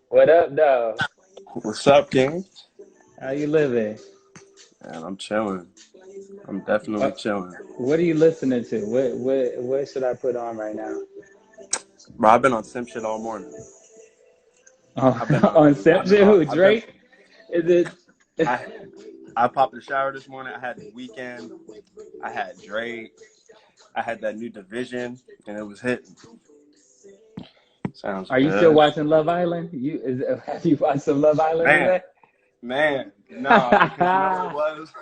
What up, though? What's up, King? How you living? Man, I'm chilling. I'm definitely What chilling. What are you listening to? What should I put on right now? Bro, I've been on sim shit all morning. Oh, I've been on on. I've been Inception? on. Who? I've been. Drake? Is it? I I popped the shower this morning. I had the weekend. I had Drake. I had that new division, and it was hitting. Sounds Are you still good, watching Love Island? Have you watched some Love Island man. today? Man, nah, because you know what it was.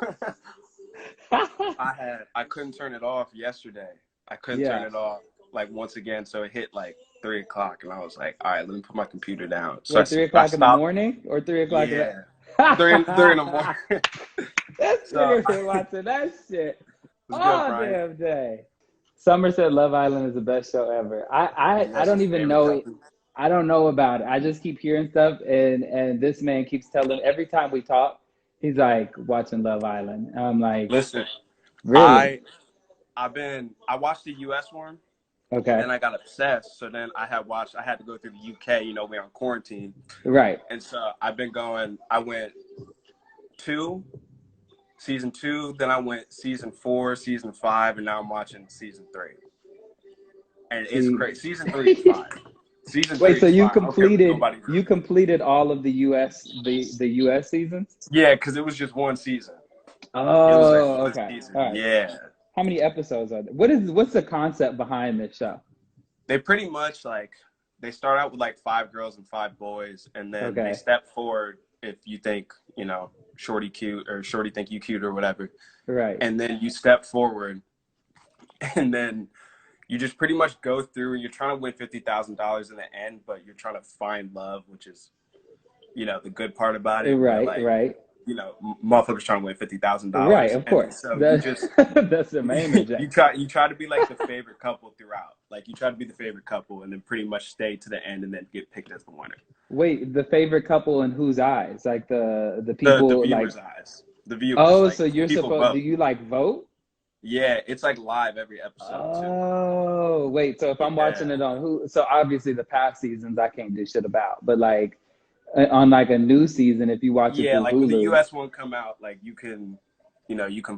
I couldn't turn it off yesterday. I couldn't turn Yeah. it off like once again, so it hit like 3 o'clock, and I was like, all right, let me put my computer down. So What, three I o'clock in the stopped. morning or 3 o'clock in the? Yeah, three in the morning. This So nigga been watching that shit what's good, all Brian? damn day. Summer said Love Island is the best show ever. I That's don't his even favorite know it. couple. I don't know about it. I just keep hearing stuff, and this man keeps telling every time we talk, he's like watching Love Island. And I'm like, Listen, really? I watched the U.S. one, and Okay, then I got obsessed. So then I had to go through the U.K. You know, we're on quarantine, right. and so I've been going. I went two, season two, then I went season four, season five, and now I'm watching season three. And it's See, crazy. Season three is fire. Season wait. three So is fire. I don't care what nobody you says. completed all of the U.S. seasons? Yeah, because it was just one season. It was like Oh, one okay. season. All right. Yeah. How many episodes are there? What's the concept behind this show? They pretty much like they start out with like five girls and five boys, and then they Okay, step forward if you think, shorty cute or shorty think you cute or whatever. right. And then you step forward and then you just pretty much go through and you're trying to win $50,000 in the end, but you're trying to find love, which is, the good part about it, where Right, like, right, motherfuckers trying to win fifty thousand right. dollars, Of and then course, so you just that's the main objective. you try to be like the favorite couple throughout. Like you try to be the favorite couple, and then pretty much stay to the end, and then get picked as the winner. Wait, the favorite couple in whose eyes? Like the The people like. viewers' eyes, the viewers, Oh, like so you're people supposed? Do vote. you like vote? Yeah, it's like live every episode too. Oh, wait. So if I'm watching Yeah, it on who? So obviously the past seasons I can't do shit about, but like on like a new season, if you watch it yeah. through Like when the Hulu. U.S. one come out, like you can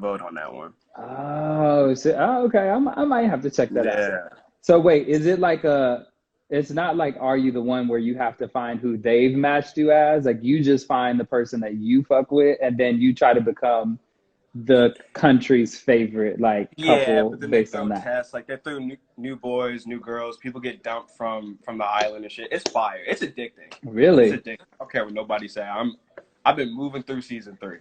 vote on that one. Oh, so, okay. I might have to check that out. Yeah, So wait, is it like a? It's not like Are You the One where you have to find who they've matched you as. Like you just find the person that you fuck with, and then you try to become the country's favorite like yeah. couple But then they based on throw that. tests, like they throw new boys, new girls. People get dumped from the island and shit. It's fire. It's addicting. It's Really? addicting. I don't care what nobody say. I've been moving through season three.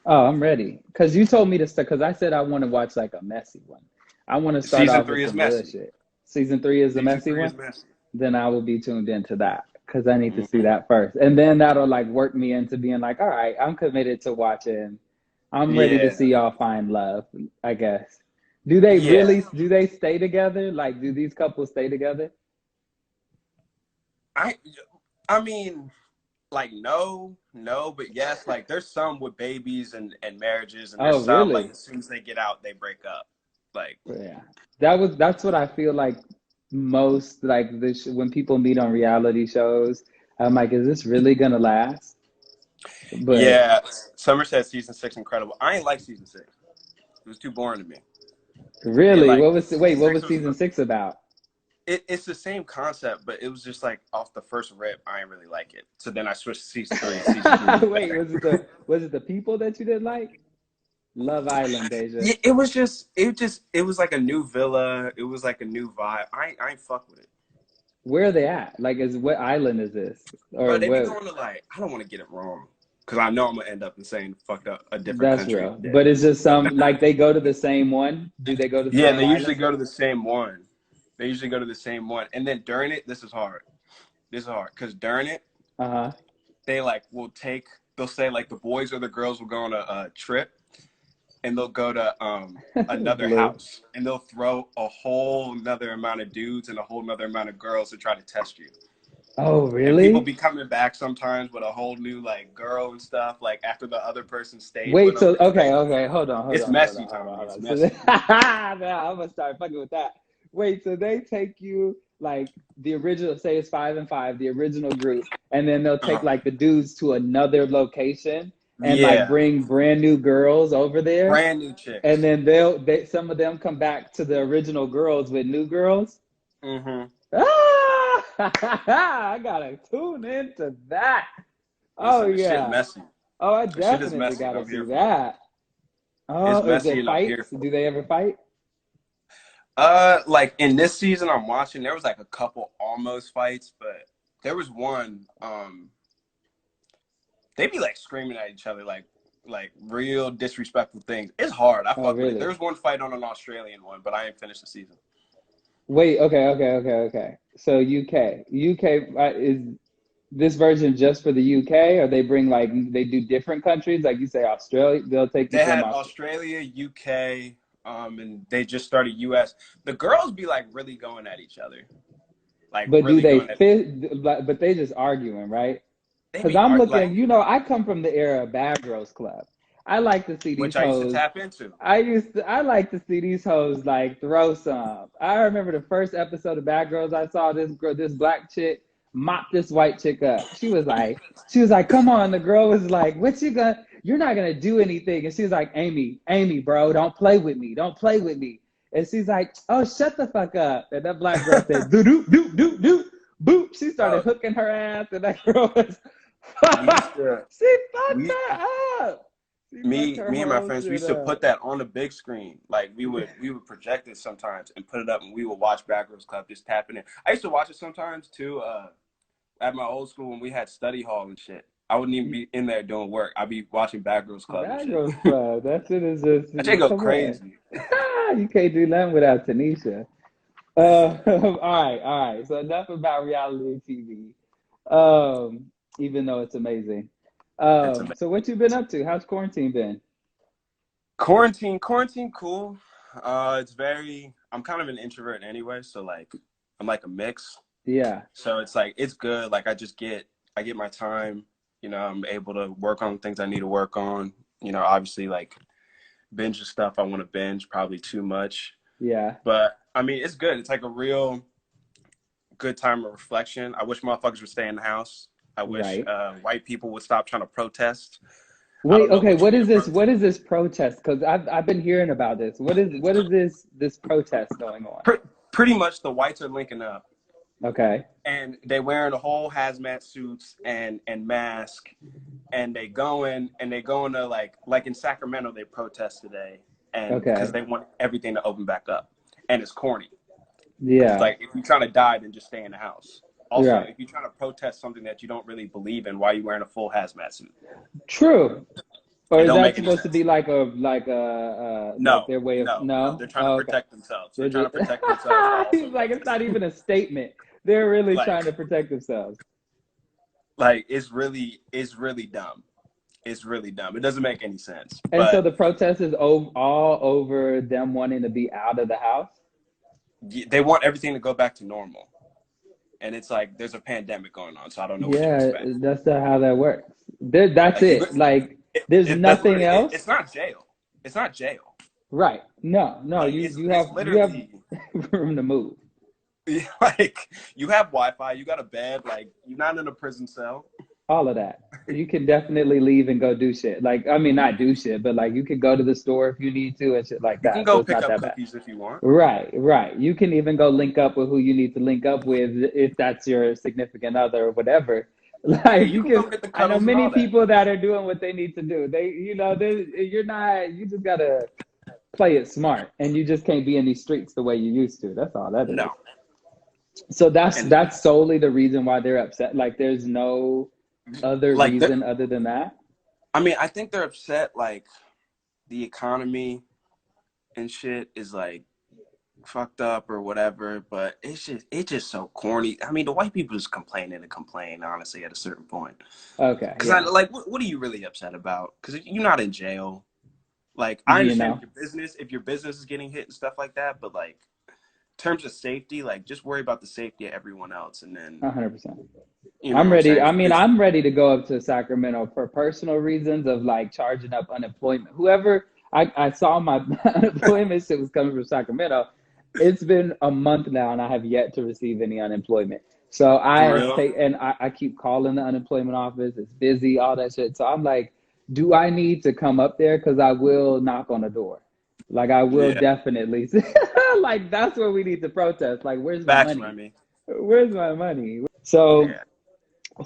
Oh, I'm ready. Because you told me to start. Because I said I want to watch like a messy one. I want to start Season off with three is some messy. bullshit. Season three is the Season messy three is one. messy. Then I will be tuned into that because I need to see Hmm. that first. And then that'll like work me into being like, all right, I'm committed to watching. I'm ready to Yeah, see y'all find love, I guess. yeah. Do they stay together? Like, do these couples stay together? I I mean, like no, but yes. Like there's some with babies and marriages, and there's Oh, some like really? as soon as they get out, they break up. Like Yeah. That's what I feel like most like this when people meet on reality shows. I'm like, is this really gonna last? But yeah, Somerset season six incredible. I ain't like season six. It was too boring to me. It really, like wait, season what six was was season six about? it's the same concept, but it was just like off the first rip, I didn't really like it. So then I switched to season three, and season three was Wait, better. was it the people that you didn't like? Love Island, Deja. Yeah, it was like a new villa. It was like a new vibe. I ain't fuck with it. Where are they at? Like, is what island is this? Or But they be what? going to like I don't want to get it wrong because I know I'm gonna end up in saying fucked up a different That's country. real. Yeah. But it's just But some like they go to the same one. Do they go to the yeah, same they usually island? go to the same one. They usually go to the same one, and then during it, this is hard. This is hard because during it, Uh-huh. they like will take. They'll say like the boys or the girls will go on a trip, and they'll go to another Blue. house, and they'll throw a whole another amount of dudes and a whole another amount of girls to try to test you. Oh, And people really? be coming back sometimes with a whole new like girl and stuff like after the other person stayed with Wait, them. so okay, okay, It's messy, Tommy. hold It's on. So messy. now I'm gonna start fucking with that. Wait, so they take you like the original, say it's 5 and 5, the original group, and then they'll take Uh-huh. like the dudes to another location and like Yeah. bring brand new girls over there, Brand new and chicks. then some of them come back to the original girls with new girls. Mm-hmm. Ah, I gotta tune into that. Oh Listen, the shit yeah. messy. Oh, I The shit is definitely messy, and gotta I'm see here for it. that. It's Oh, is messy, it and I'm here fights? for Do they ever fight? Like in this season I'm watching, there was like a couple almost fights, but there was one, they be like screaming at each other like real disrespectful things. It's hard. I Oh, fuck with it. There really? was one fight on an Australian one, but I ain't finished the season. Wait, okay. So UK is this version just for the UK, or they bring like they do different countries? Like you say, Australia, they'll take you They from had Australia. Australia, UK, and they just started US. The girls be like really going at each other. Like But do really they going at each other. fit? But they just arguing, right? They Because be I'm like, looking, I come from the era of Bad Girls Club. I like to see these which I used to hoes. tap into. I like to see these hoes like throw some. I remember the first episode of Bad Girls I saw this girl, this black chick mop this white chick up. She was like, come on. The girl was like, what you gonna, you're not gonna do anything. And she was like, Amy, bro, don't play with me. Don't play with me. And she's like, oh, shut the fuck up. And that black girl said, doo doo doo doo doo. Boop. She started Bro, hooking her ass, and that girl was, we used to she fucked we her up. She fucked her me and my whole friends, we shit used to up. put that on the big screen. Like we would project it sometimes and put it up, and we would watch Bad Girls Club, just tapping in. I used to watch it sometimes too. At my old school when we had study hall and shit. I wouldn't even be in there doing work. I'd be watching Bad Girls Club and Bad shit. Girls Club. That shit is just, That shit go come on. crazy. You can't do nothing without Tanisha. All right. So enough about reality TV. Even though it's amazing. It's amazing. So what you been up to? How's quarantine been? Quarantine, cool. It's very. I'm kind of an introvert anyway, so like, I'm like a mix. Yeah. So it's like it's good. Like I get my time. You know, I'm able to work on things I need to work on. You know, obviously like binge the stuff I want to binge, probably too much. Yeah. But I mean, it's good. It's like a real good time of reflection. I wish motherfuckers would stay in the house. I wish Right. white people would stop trying to protest. I Wait, don't know okay, what you what need is to this? protest. What is this protest? Because I've been hearing about this. What is this protest going on? Pretty much the whites are linking up Okay. and they wearing the whole hazmat suits and mask, and they going to like in Sacramento they protest today, and because Okay. they want everything to open back up, and it's corny because it's Yeah. like if you're trying to die then just stay in the house. Also, Right. if you're trying to protest something that you don't really believe in, why are you wearing a full hazmat suit? True. Or It is don't that make any supposed to sense. be like No, their way of no. no? They're trying to Oh, okay. protect themselves. They're They're trying just to protect themselves while also he's like it's protesting. not even a statement. They're really Like, trying to protect themselves. it's really dumb. It's really dumb. It doesn't make any sense. And so But the protest is all over them wanting to be out of the house. they want everything to go back to normal. And it's like there's a pandemic going on, so I don't know what you Yeah, expect. that's not how that works. That's Like it. Like there's that's nothing literally else. it's not jail. It's not jail. Right. No. Like it's You have literally room to move. like you have Wi-Fi, you got a bed, like you're not in a prison cell. All of that. You can definitely leave and go do shit. Like I mean, not do shit, but like you could go to the store if you need to and shit like You can that. So go it's pick not up that bad. cookies if you want. Right. You can even go link up with who you need to link up with if that's your significant other or whatever. Yeah, Like you you can go can, get the I know cuddles and many all that. people that are doing what they need to do. You're not, you just gotta play it smart and you just can't be in these streets the way you used to. That's all that is. No. So And that's solely the reason why they're upset. Like there's no other like reason other than that. I mean, I think they're upset like the economy and shit is like fucked up or whatever, but it's just so corny. I mean, the white people just complain and complain, honestly, at a certain point. Okay, Because I yeah. like, what are you really upset about? Because you're not in jail. Like, I You understand know, if your business is getting hit and stuff like that, but like, in terms of safety, like, just worry about the safety of everyone else, and then 100%. you know I'm what I'm ready. saying? I mean, It's I'm ready to go up to Sacramento for personal reasons of like charging up unemployment. Whoever I saw my unemployment shit was coming from Sacramento. it's been a month now and I have yet to receive any unemployment. So I For have real? taken, and I keep calling the unemployment office. It's busy, all that shit. So I'm like, do I need to come up there? Because I will knock on the door. Like I will Yeah. definitely. Like that's where we need to protest. Like, where's my Facts, money? Remy. Where's my money? So Yeah.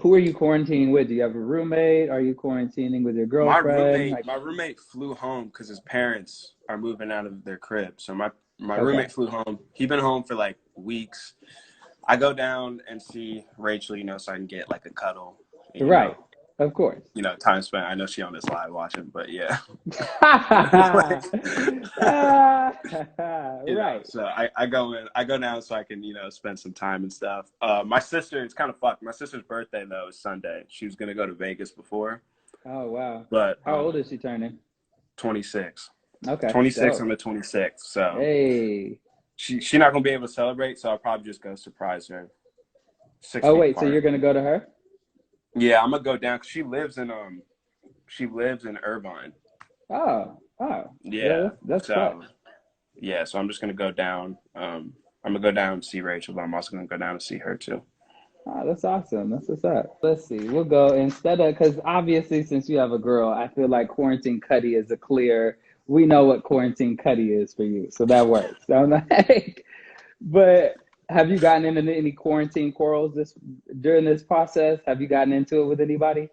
who are you quarantining with? Do you have a roommate? Are you quarantining with your girlfriend? Like, My roommate flew home because his parents are moving out of their crib. So my okay, roommate flew home. He'd been home for like weeks. I go down and see Rachel, so I can get like a cuddle, and, right, of course. time spent. I know she on this live watching, but yeah, like, Right. so I go down so I can, spend some time and stuff. My sister, it's kind of fucked. My sister's birthday though is Sunday. She was gonna go to Vegas before, Oh wow. but How old is she turning? 26, Okay, 26 on dope. the 26th. So Hey. she's not gonna be able to celebrate. So I'll probably just go surprise her. six Oh feet wait, so apart. you're gonna go to her? Yeah, I'm gonna go down because she lives in Irvine. Oh, oh. Yeah, Yeah. that's So clutch. yeah, so I'm just gonna go down. I'm gonna go down and see Rachel, but I'm also gonna go down and see her too. Oh, that's awesome. That's what's up. Let's see. We'll go instead of because obviously since you have a girl, I feel like quarantine Cuddy is a clear. We know what quarantine Cuddy is for you, so that works. So I'm like, but have you gotten into any quarantine quarrels this during this process? Have you gotten into it with anybody?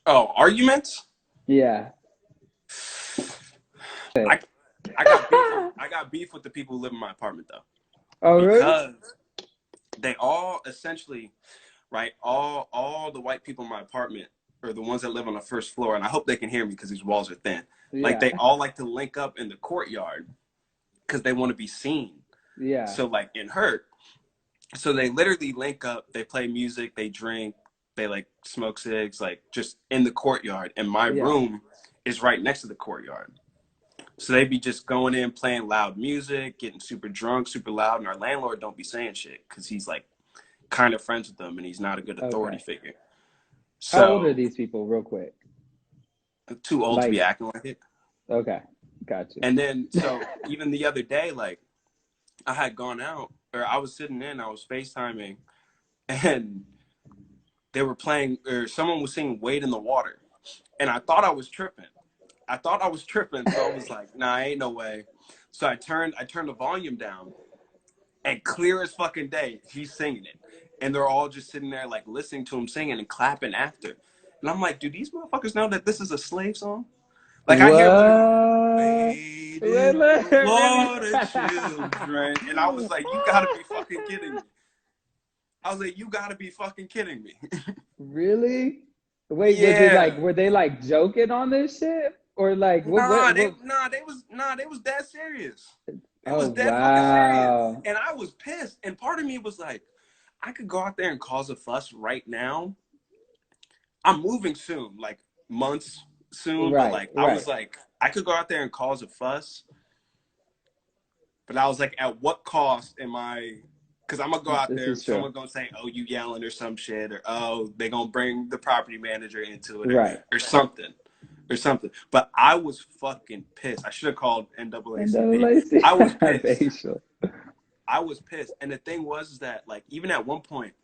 Oh, arguments? Yeah. I I got beef with the people who live in my apartment though, Oh, really? because they all essentially, right, all the white people in my apartment are the ones that live on the first floor, and I hope they can hear me because these walls are thin. Like Yeah. they all like to link up in the courtyard because they want to be seen. Yeah. So like in her, so they literally link up, they play music, they drink, they like smoke cigs, like just in the courtyard. And my Yeah. room is right next to the courtyard. So they be just going in, playing loud music, getting super drunk, super loud, and our landlord don't be saying shit because he's like kind of friends with them and he's not a good authority Okay. figure. How old are So these people, real quick? too old to be Like, acting like it. okay, got you. And then so even the other day, like I had gone out or I was sitting in, I was FaceTiming and they were playing or someone was singing Wade in the Water. And I thought I was tripping. So I was like, nah, ain't no way. So I turned the volume down and clear as fucking day, he's singing it. And they're all just sitting there like listening to him singing and clapping after. And I'm like, do these motherfuckers know that this is a slave song? Like I hear literally What? Wade in Really? the Really? water, children. And I was like, you gotta be fucking kidding me. I was like, you gotta be fucking kidding me. Really? Wait, Yeah. were they like joking on this shit? Or like what They was dead serious. They oh was dead fucking serious. wow. And I was pissed. And part of me was like, I could go out there and cause a fuss right now. I'm moving soon, like months soon, but Right, like I right. was like, I could go out there and cause a fuss, but I was like, at what cost am I? Because I'm gonna go out This there, is true. someone gonna say, "Oh, you yelling" or some shit, or "Oh, they gonna bring the property manager into it," Right. or something, or something. But I was fucking pissed. I should have called And NAACP. Lacey I was pissed. facial. I was pissed. And the thing was is that like even at one point,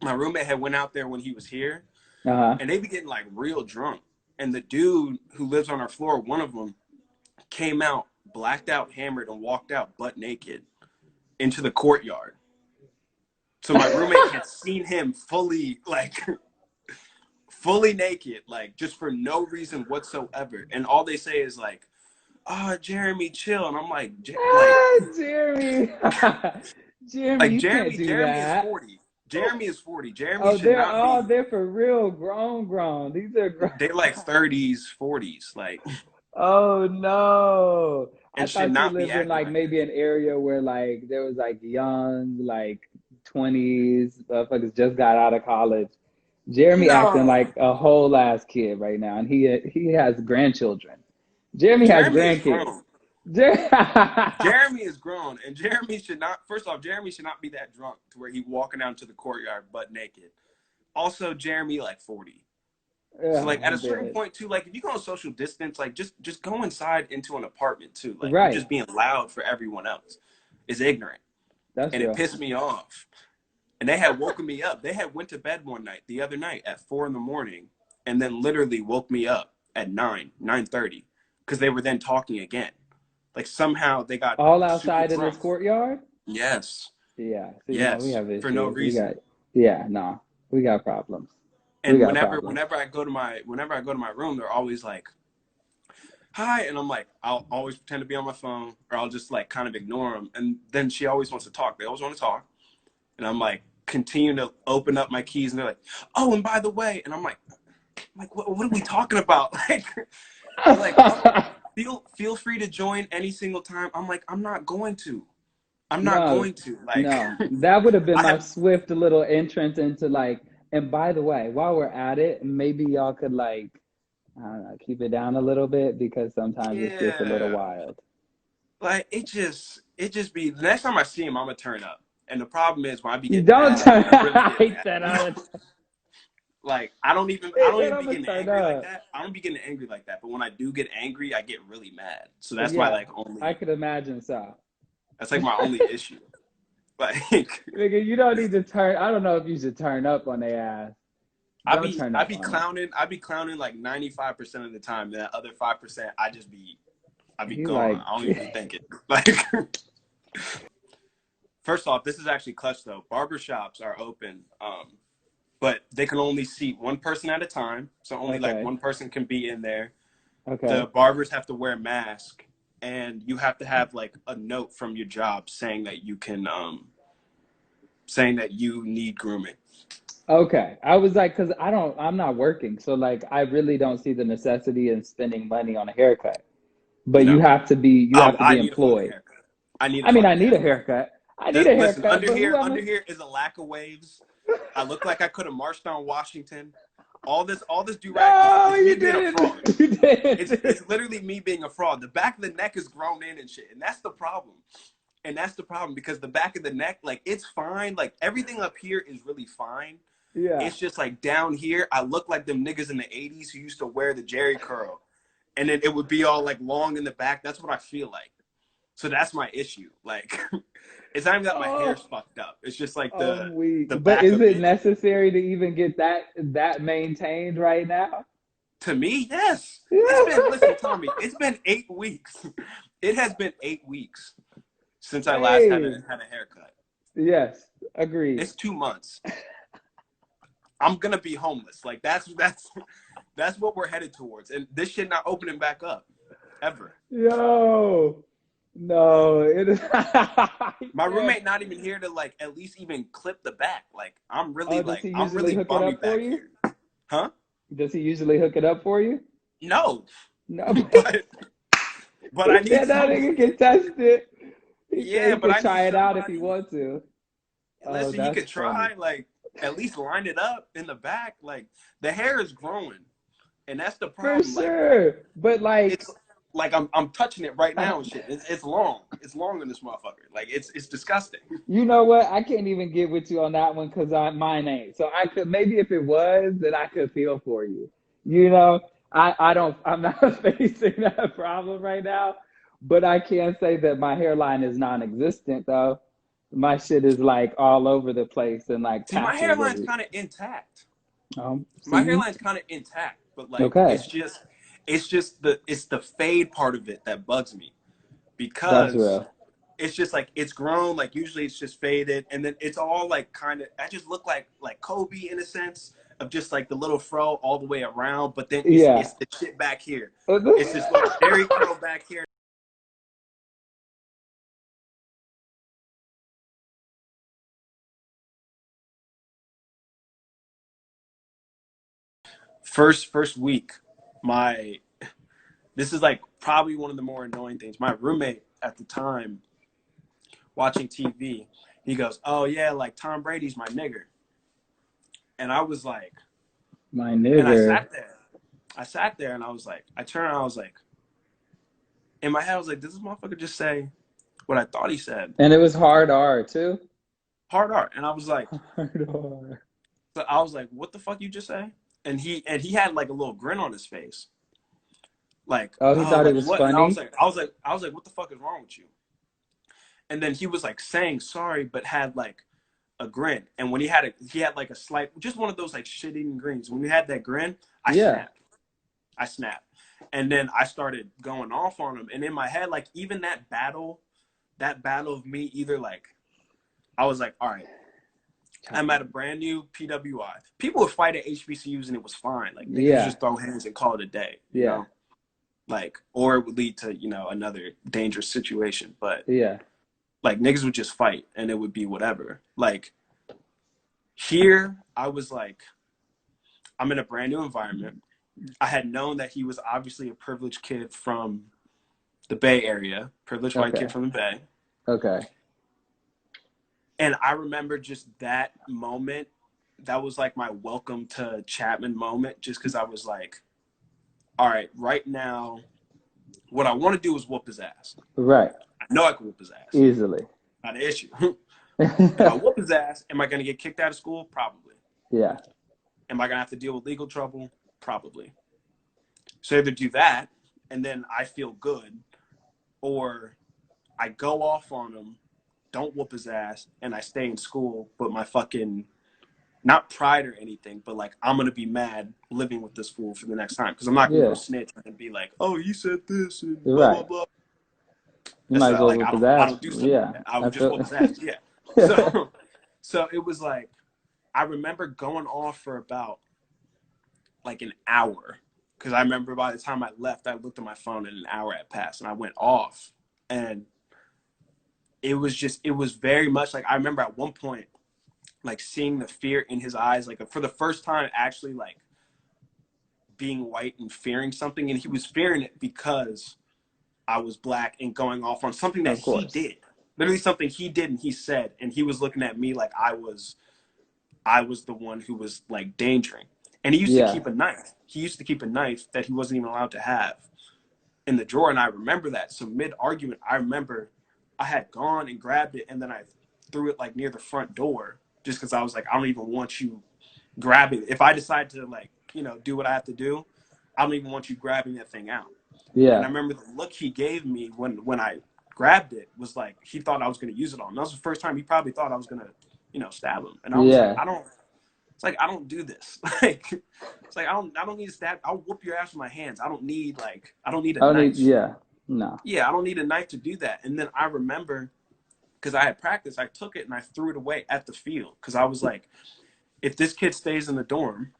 my roommate had went out there when he was here, Uh-huh. and they be getting like real drunk. And the dude who lives on our floor, one of them, came out blacked out, hammered, and walked out butt naked into the courtyard. So my roommate had seen him fully like fully naked, like just for no reason whatsoever. And all they say is like, "Oh, Jeremy, chill." And I'm like, Ah, Jeremy. Jeremy, like you can't do Jeremy is that. 40. Jeremy is 40. Jeremy Oh, should not be. they're for real, grown. These are grown. They're like 30s, 40s, like, Oh no. I and should thought you not be lived in acting like like maybe this. an area where like there was like young, like 20s, motherfuckers just got out of college. Jeremy acting No, like a whole ass kid right now, and he has grandchildren. Jeremy has Jeremy is grandkids. grown. Jer- Jeremy is grown, and Jeremy should not. First off, Jeremy should not be that drunk to where he walking out to the courtyard butt naked. Also, Jeremy like 40. So Ugh, like at a I'm certain dead. point too, like if you go on social distance, like just go inside into an apartment too. Like you're Right. just being loud for everyone else. is ignorant. That's And it real. pissed me off. And they had woken me up. They had went to bed one night, the other night at 4 a.m, and then literally woke me up at 9:30, because they were then talking again. Like somehow they got All super outside in this drunk. courtord? Yes. Yeah. See, no, we Yes. have For no issues. reason. Yeah, no, we got problems. We And got problems. whenever I go to my room, they're always like, hi, and I'm like, I'll always pretend to be on my phone, or I'll just like kind of ignore them. And then she always wants to talk. They always want to talk. And I'm like, continue to open up my keys, and they're like, oh, and by the way, and I'm like, what are we talking about? Like, they're like, oh, feel free to join any single time. I'm like, I'm not going to. I'm not No, going to. Like, no. That would have been I my have, swift little entrance into like, and by the way, while we're at it, maybe y'all could like, I don't know, keep it down a little bit because sometimes this gets a little yeah, wild. like it just be, the next time I see him, I'm gonna turn up. And the problem is when I be getting Don't mad, turn. I really I get hate mad. that You all know? the time. Like I He don't said even I'm be gonna getting turn angry like up. that. I don't be getting angry like that. But when I do get angry, I get really mad. So that's my Yeah, like I only, could imagine so. that's like my only issue. Like Nigga, you don't need to turn. I don't know if you should turn up on their ass. Don't turn I up be on them. clowning, I be clowning like 95% of the time. And that other 5%, I be He gone. like, I don't even be thinking. Like first off, this is actually clutch though. Barbershops are open, but they can only seat one person at a time. So only like okay, one person can be in there. The okay, barbers have to wear a mask, and you have to have like a note from your job saying that you can, saying that you need grooming. okay. I was like, cause I'm not working, so like, I really don't see the necessity in spending money on a haircut. But No, you have to I be need a fucking employed. haircut. I need a I mean, I fucking need a haircut. haircut. I need a Listen, haircut, but who am I? under here is a lack of waves. I look like I could have marched on Washington. All this do rag talk No, is me you being a didn't. fraud. You didn't. It's literally me being a fraud. The back of the neck is grown in and shit, and that's the problem. And that's the problem, because the back of the neck, like, it's fine. Like, everything up here is really fine. Yeah. It's just like down here, I look like them niggas in the 80s who used to wear the Jerry curl, and then it would be all like long in the back. That's what I feel like. So that's my issue. Like, it's not even that my hair's Oh, fucked up. It's just like I'm weak. the But back is of it it. necessary to even get that maintained right now? To me, yes. It's been, Yeah. listen, Tommy, it's been 8 weeks. It has been 8 weeks since I last Hey. had a haircut. Yes. Agreed. It's 2 months. I'm gonna be homeless. Like, that's what we're headed towards. And this shit not opening back up ever. Yo. No. It is. My Yeah. roommate not even here to like at least even clip the back. Oh, does he I'm usually really hook it bummy up for back you? here. Huh? Does he usually hook it up for you? No. No. but I He need said that some. nigga can test it. He said Yeah, he but could I need try it out if he somebody. wants to. Oh, Listen, he that's could funny. try, like, at least line it up in the back. Like, the hair is growing, and that's the For problem. Like, sure. But like, it's like I'm touching it right now and shit. It's long. It's long in this motherfucker. Like, it's disgusting. you know what? I can't even get with you on that one because mine ain't. So I could maybe if it was, then I could feel for you. You know, I don't. I'm not facing that problem right now, but I can say that my hairline is non-existent though. My shit is like all over the place and like See, my patches hairline's every. kind of intact. My See, hairline's kind of intact, but like okay, it's the fade part of it that bugs me, that's because real. it's just like it's grown. Like, usually it's just faded, and then it's all like kind of. I just look like Kobe in a sense of just like the little fro all the way around, but then Yeah. it's the shit back here. It's this little Jerry curl back here. First week, my this is like probably one of the more annoying things. My roommate at the time, watching TV, he goes, "Oh yeah, like Tom Brady's my nigger," and I was like, My and nigger. I sat there, and I was like, I turned, and I was like, in my head, I was like, "Does this motherfucker just say what I thought he said?" And it was hard R too. Hard art, and I was like, Hard R. so I was like, "What the fuck you just say?" And he had like a little grin on his face, like, Oh, he "Oh, thought it like was what?" And I was funny. like, "What the fuck is wrong with you?" And then he was like saying sorry, but had like a grin. And when he had like a slight, just one of those like shit-eating grins. When he had that grin, I Yeah. snapped. I snapped. And then I started going off on him. And in my head, like even that battle of me, either like, I was like, all right, I'm at a brand new PWI. People would fight at HBCUs and it was fine. Like they could just throw hands and call it a day, you know? Like, or it would lead to, you know, another dangerous situation. But like niggas would just fight and it would be whatever. Like here, I was like, I'm in a brand new environment. I had known that he was obviously a privileged kid from the Bay Area, privileged white kid from the Bay. Okay. And I remember just that moment. That was like my welcome to Chapman moment, just because I was like, all right, right now, what I want to do is whoop his ass. Right. I know I can whoop his ass. Easily. Not an issue. If I whoop his ass, am I going to get kicked out of school? Probably. Yeah. Am I going to have to deal with legal trouble? Probably. So either do that, and then I feel good, or I go off on him, don't whoop his ass, and I stay in school, but my fucking, not pride or anything, but like I'm gonna be mad living with this fool for the next time, because I'm not gonna go snitch and be like, oh, you said this and blah blah blah. You might as well like whoop his ass. I don't do something like that. I would just whoop his ass. Yeah. So it was like, I remember going off for about like an hour, because I remember by the time I left, I looked at my phone and an hour had passed, and I went off, and it was very much like, I remember at one point, like seeing the fear in his eyes, like for the first time, actually like being white and fearing something. And he was fearing it because I was black and going off on something that he did, literally something he did and he said, and he was looking at me like I was the one who was like endangering. And he used to keep a knife. He used to keep a knife that he wasn't even allowed to have in the drawer. And I remember that. So mid-argument, I remember I had gone and grabbed it, and then I threw it like near the front door, just because I was like, I don't even want you grabbing it. If I decide to like, you know, do what I have to do, I don't even want you grabbing that thing out. Yeah. And I remember the look he gave me when I grabbed it was like, he thought I was going to use it on him. That was the first time he probably thought I was going to, you know, stab him. And I was like, I don't do this. Like, it's like, I don't need to stab. I'll whoop your ass with my hands. I don't need a knife. No. Yeah, I don't need a knife to do that. And then I remember, because I had practice, I took it and I threw it away at the field. Because I was like, if this kid stays in the dorm,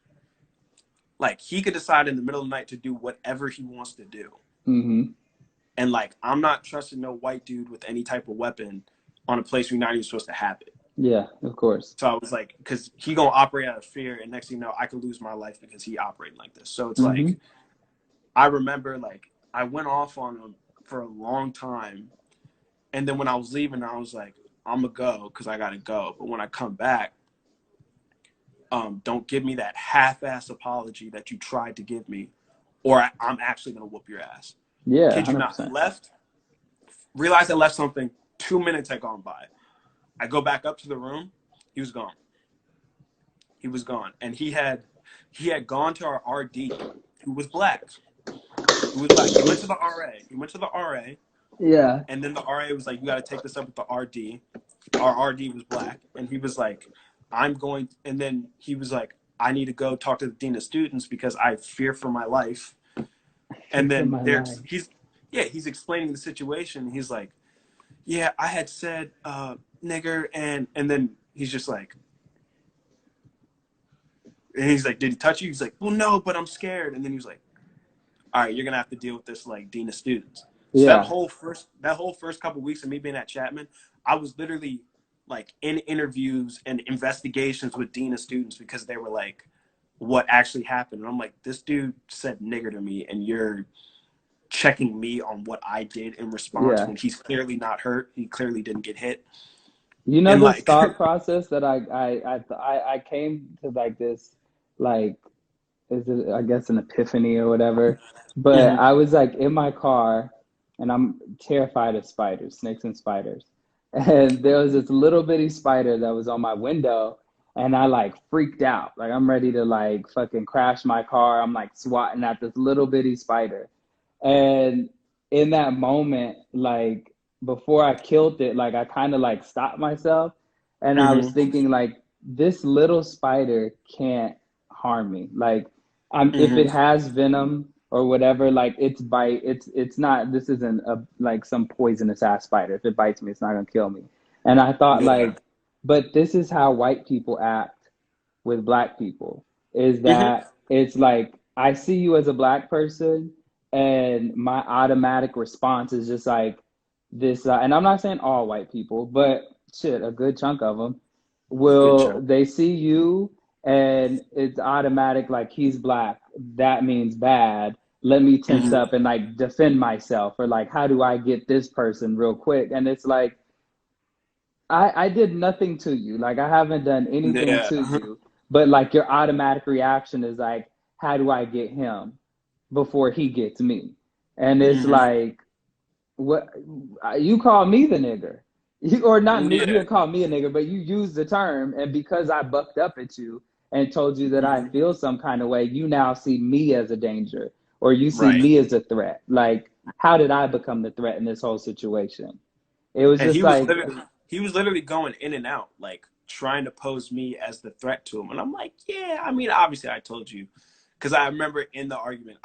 like he could decide in the middle of the night to do whatever he wants to do. Mm-hmm. And like, I'm not trusting no white dude with any type of weapon on a place we're not even supposed to have it. Yeah, of course. So I was like, because he gonna operate out of fear, and next thing you know, I could lose my life because he operating like this. So it's like, I remember like I went off on him for a long time, and then when I was leaving, I was like, I'm gonna go because I gotta go. But when I come back, don't give me that half-ass apology that you tried to give me, or I'm actually gonna whoop your ass. Yeah, kid you 100%. not. Left, realized I left something. 2 minutes had gone by. I go back up to the room. He was gone. He was gone, and he had gone to our RD, who was black. He went to the RA. Yeah. And then the RA was like, you got to take this up with the RD. Our RD was black. And he was like, and then he was like, I need to go talk to the dean of students because I fear for my life. And then he's explaining the situation. He's like, yeah, I had said nigger, and then he's just like, and he's like, did he touch you? He's like, well, no, but I'm scared. And then he was like, all right, you're gonna have to deal with this like dean of students. So that whole first couple of weeks of me being at Chapman, I was literally like in interviews and investigations with dean of students because they were like, what actually happened? And I'm like, this dude said nigger to me, and you're checking me on what I did in response when he's clearly not hurt. He clearly didn't get hit. You know, this thought process that I came to like this, like, is it, I guess, an epiphany or whatever. But I was like in my car and I'm terrified of spiders, snakes and spiders. And there was this little bitty spider that was on my window, and I like freaked out. Like I'm ready to like fucking crash my car. I'm like swatting at this little bitty spider. And in that moment, like before I killed it, like I kind of like stopped myself, and I was Mm-hmm. thinking like this little spider can't harm me. Like if Mm-hmm. it has venom or whatever, like its bite, it's not. This isn't a like some poisonous ass spider. If it bites me, it's not gonna kill me. And I thought Yeah. like, but this is how white people act with black people. Is Mm-hmm. that it's like I see you as a black person, and my automatic response is just like this, and I'm not saying all white people, but shit, a good chunk of them A good will, chunk. they see you and it's automatic like he's black, that means bad, let me tense Mm-hmm. up and like defend myself, or like how do I get this person real quick, and it's like I did nothing to you, like I haven't done anything Yeah. to you, but like your automatic reaction is like how do I get him before he gets me, and it's Mm-hmm. like what, you call me the nigger, or not me, you Yeah. didn't call me a nigger, but you used the term, and because I bucked up at you and told you that I Mm-hmm. feel some kind of way, you now see me as a danger, or you see Right. me as a threat. Like, how did I become the threat in this whole situation? It was And just like, he was literally going in and out, like trying to pose me as the threat to him. And I'm like, yeah, I mean, obviously I told you, because I remember in the argument,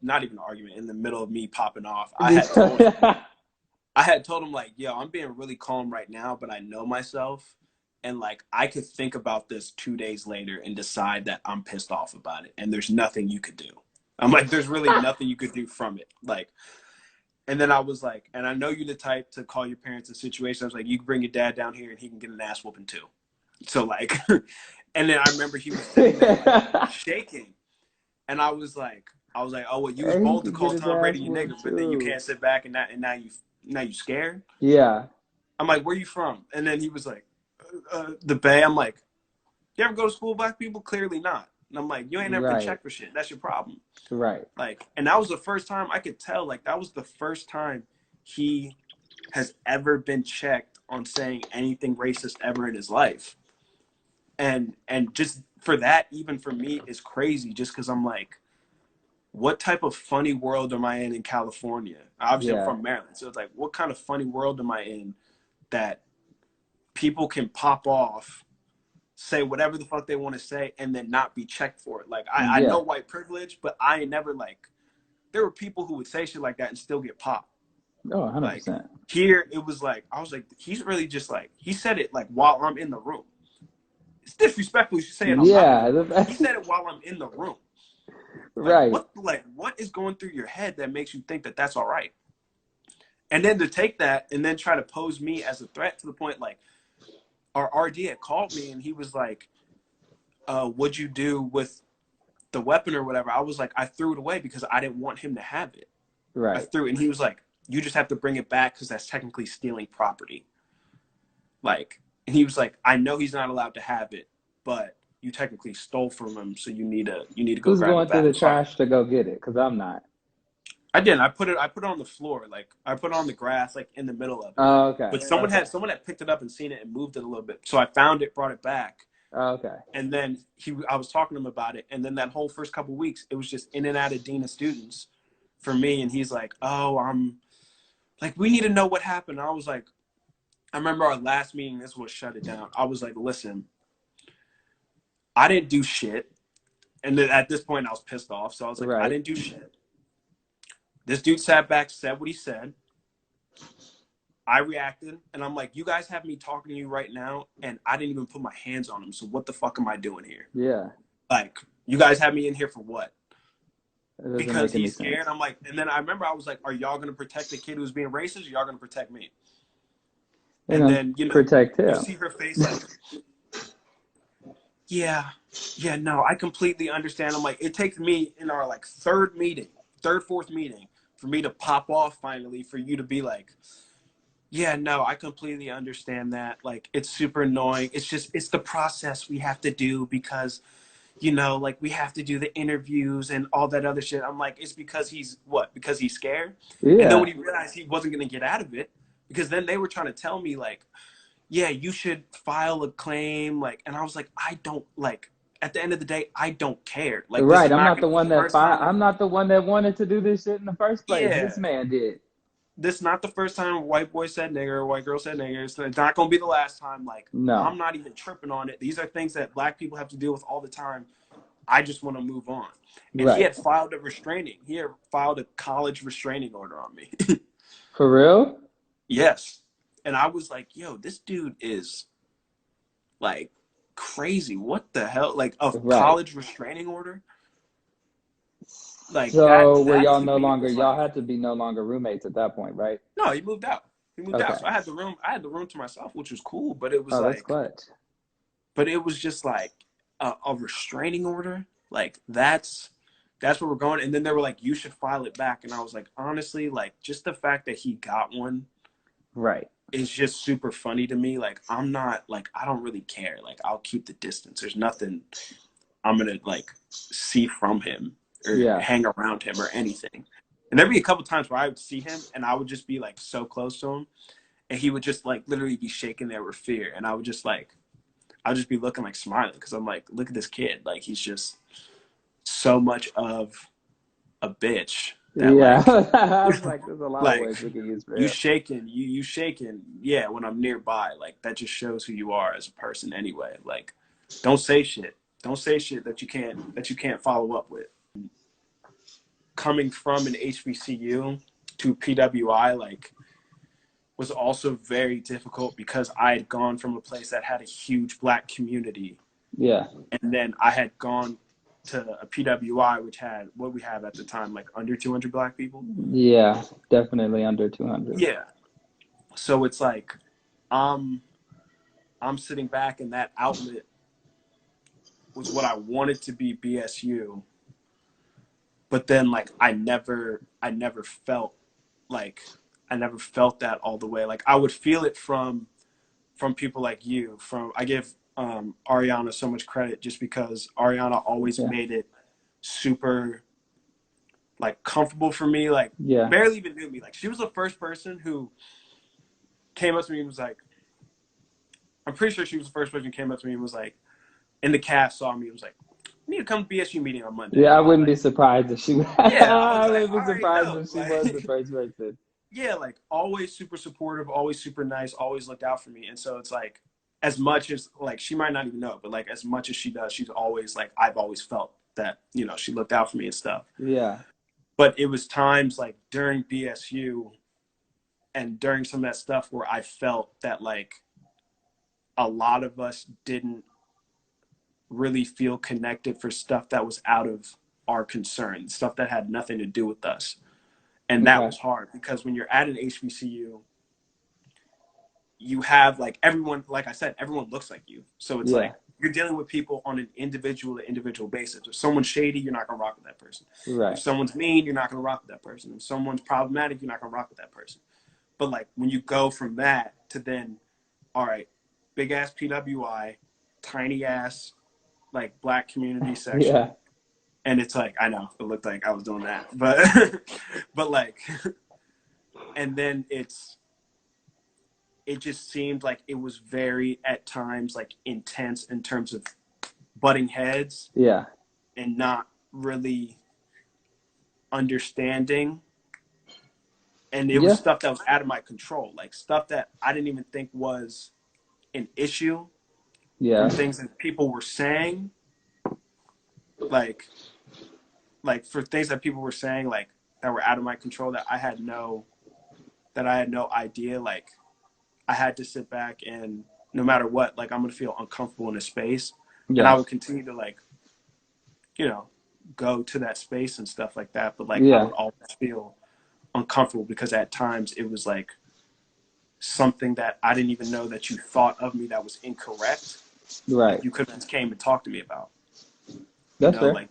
not even an argument, in the middle of me popping off, I had told him like, yo, I'm being really calm right now, but I know myself. And like, I could think about this 2 days later and decide that I'm pissed off about it. And there's nothing you could do. I'm like, there's really nothing you could do from it. Like, and then I was like, and I know you're the type to call your parents a situation. I was like, you can bring your dad down here and he can get an ass whooping too. So like, and then I remember he was sitting there like shaking. And I was like, oh, well, you was and he bold to could get call his Tom ass Brady your nigga, whooped but then you too. can't sit back and now you scared. Yeah. I'm like, where you from? And then he was like, the Bay. I'm like, you ever go to school with black people? Clearly not. And I'm like, you ain't never been Right. checked for shit. That's your problem. Right. Like, and that was the first time I could tell, like, that was the first time he has ever been checked on saying anything racist ever in his life. And just for that, even for me, is crazy just because I'm like, what type of funny world am I in California? Obviously, I'm Yeah. from Maryland. So it's like, what kind of funny world am I in that people can pop off, say whatever the fuck they want to say, and then not be checked for it? Like, I know Yeah. white privilege, but I ain't never like, there were people who would say shit like that and still get popped. Oh, Like 100%. here, it was like I was like, he's really just like he said it like while I'm in the room. It's disrespectful to say it on my Yeah. behalf. He said it while I'm in the room. Right. Like what is going through your head that makes you think that that's all right? And then to take that and then try to pose me as a threat to the point like our RD had called me and he was like, what'd you do with the weapon or whatever? I was like, I threw it away because I didn't want him to have it. I Right. threw it, and he was like, you just have to bring it back because that's technically stealing property. Like, and he was like, I know he's not allowed to have it, but you technically stole from him, so you need to go Who's grab it going through back. the So trash to go get it? Because I'm not. I didn't. I put it on the floor, like I put it on the grass, like in the middle of it. Oh, okay. But someone had picked it up and seen it and moved it a little bit. So I found it, brought it back, Oh, okay. and then I was talking to him about it, and then that whole first couple of weeks, it was just in and out of dean of students for me, and he's like, oh, I'm like, we need to know what happened. And I was like, I remember our last meeting, this was shut it down. I was like, listen, I didn't do shit. And then at this point, I was pissed off. So I was like, I Right. didn't do shit. This dude sat back, said what he said. I reacted. And I'm like, you guys have me talking to you right now. And I didn't even put my hands on him. So what the fuck am I doing here? Yeah. Like, you guys have me in here for what? It doesn't Because make any he's scared. sense. I'm like, and then I remember I was like, are y'all going to protect the kid who's being racist? Or y'all going to protect me? They're And gonna then, protect you him. see her face like, yeah, yeah, no, I completely understand. I'm like, it takes me in our like fourth meeting, for me to pop off finally, for you to be like, yeah, no, I completely understand that. Like, it's super annoying. It's the process we have to do because, like we have to do the interviews and all that other shit. I'm like, it's because because he's scared. And then Yeah. when he realized he wasn't going to get out of it, because then they were trying to tell me like, yeah, you should file a claim. Like, and I was like, I don't like, at the end of the day, I don't care. Like, this Right. is I'm not not going the to be one the that first time. I'm not the one that wanted to do this shit in the first place. Yeah. This man did. this is not the first time a white boy said nigger or white girl said nigger. It's not going to be the last time. Like, No. I'm not even tripping on it. These are things that black people have to deal with all the time. I just want to move on. And he Right. had filed a college restraining order on me. For real? Yes. And I was like, yo, this dude is like crazy. What the hell? Like a Right. college restraining order? Like So were that y'all to no me longer, was y'all like, had to be no longer roommates at that point, right? no, he moved out. He moved out. Okay. So I had the room to myself, which was cool, but it was Oh, that's like, clutch. but it was just like a restraining order. Like that's where we're going. And then they were like, you should file it back. And I was like, honestly, like just the fact that he got one Right. is just super funny to me. Like I'm not like, I don't really care. Like I'll keep the distance. There's nothing I'm gonna like see from him or Yeah. hang around him or anything. And there'd be a couple times where I would see him and I would just be like so close to him and he would just like literally be shaking there with fear. And I would just like, I'll just be looking like smiling because I'm like, look at this kid. Like he's just so much of a bitch that Yeah. like, I was like, there's a lot of like ways we can use for you him. shaking, you shaking. Yeah. When I'm nearby, like that just shows who you are as a person anyway. Like don't say shit. Don't say shit that you can't follow up with. Coming from an HBCU to PWI, like was also very difficult because I had gone from a place that had a huge black community. Yeah. And then I had gone to a PWI, which had what we have at the time, like under 200 black people. Yeah. Definitely under 200. Yeah. So it's like, I'm sitting back and that outlet was what I wanted to be BSU. But then like, I never felt like, I never felt that all the way. Like I would feel it from people like you. I give Ariana so much credit just because Ariana always Yeah. made it super like comfortable for me. Like Yeah. barely even knew me. Like she was the first person who came up to me and was like, I'm pretty sure she was the first person who came up to me and was like, in the cast saw me and was like, you need to come to BSU meeting on Monday. Yeah, And I I was wouldn't be like, surprised if she yeah. I was I like, wouldn't I be already surprised know. if she was the Like, first person. yeah, like always super supportive, always super nice, always looked out for me. And so it's like, as much as like she might not even know, but like as much as she does, she's always like, I've always felt that, you know, she looked out for me and stuff. Yeah. But it was times like during BSU and during some of that stuff where I felt that like a lot of us didn't really feel connected for stuff that was out of our concern, stuff that had nothing to do with us. And that Okay. was hard because when you're at an HBCU, you have like everyone, like I said, everyone looks like you. So it's Yeah. like you're dealing with people on an individual to individual basis. If someone's shady, you're not gonna rock with that person. If Right. someone's mean, you're not gonna rock with that person. If someone's problematic, you're not gonna rock with that person. But like when you go from that to then, all right, big ass PWI, tiny ass like black community Yeah. section, and it's like I know it looked like I was doing that, but but like, and then it just seemed like it was very at times like intense in terms of butting heads Yeah. and not really understanding. And it was Yeah. stuff that was out of my control, like stuff that I didn't even think was an issue Yeah. from things that people were saying, like for things that people were saying like that were out of my control that I had no idea. Like I had to sit back and no matter what, like I'm gonna feel uncomfortable in a space, and I Yes. would continue to like, you know, go to that space and stuff like that. But like I Yeah. would always feel uncomfortable because at times it was like something that I didn't even know that you thought of me that was incorrect. Right. Like you could have just came and talked to me about. You That's know, fair. like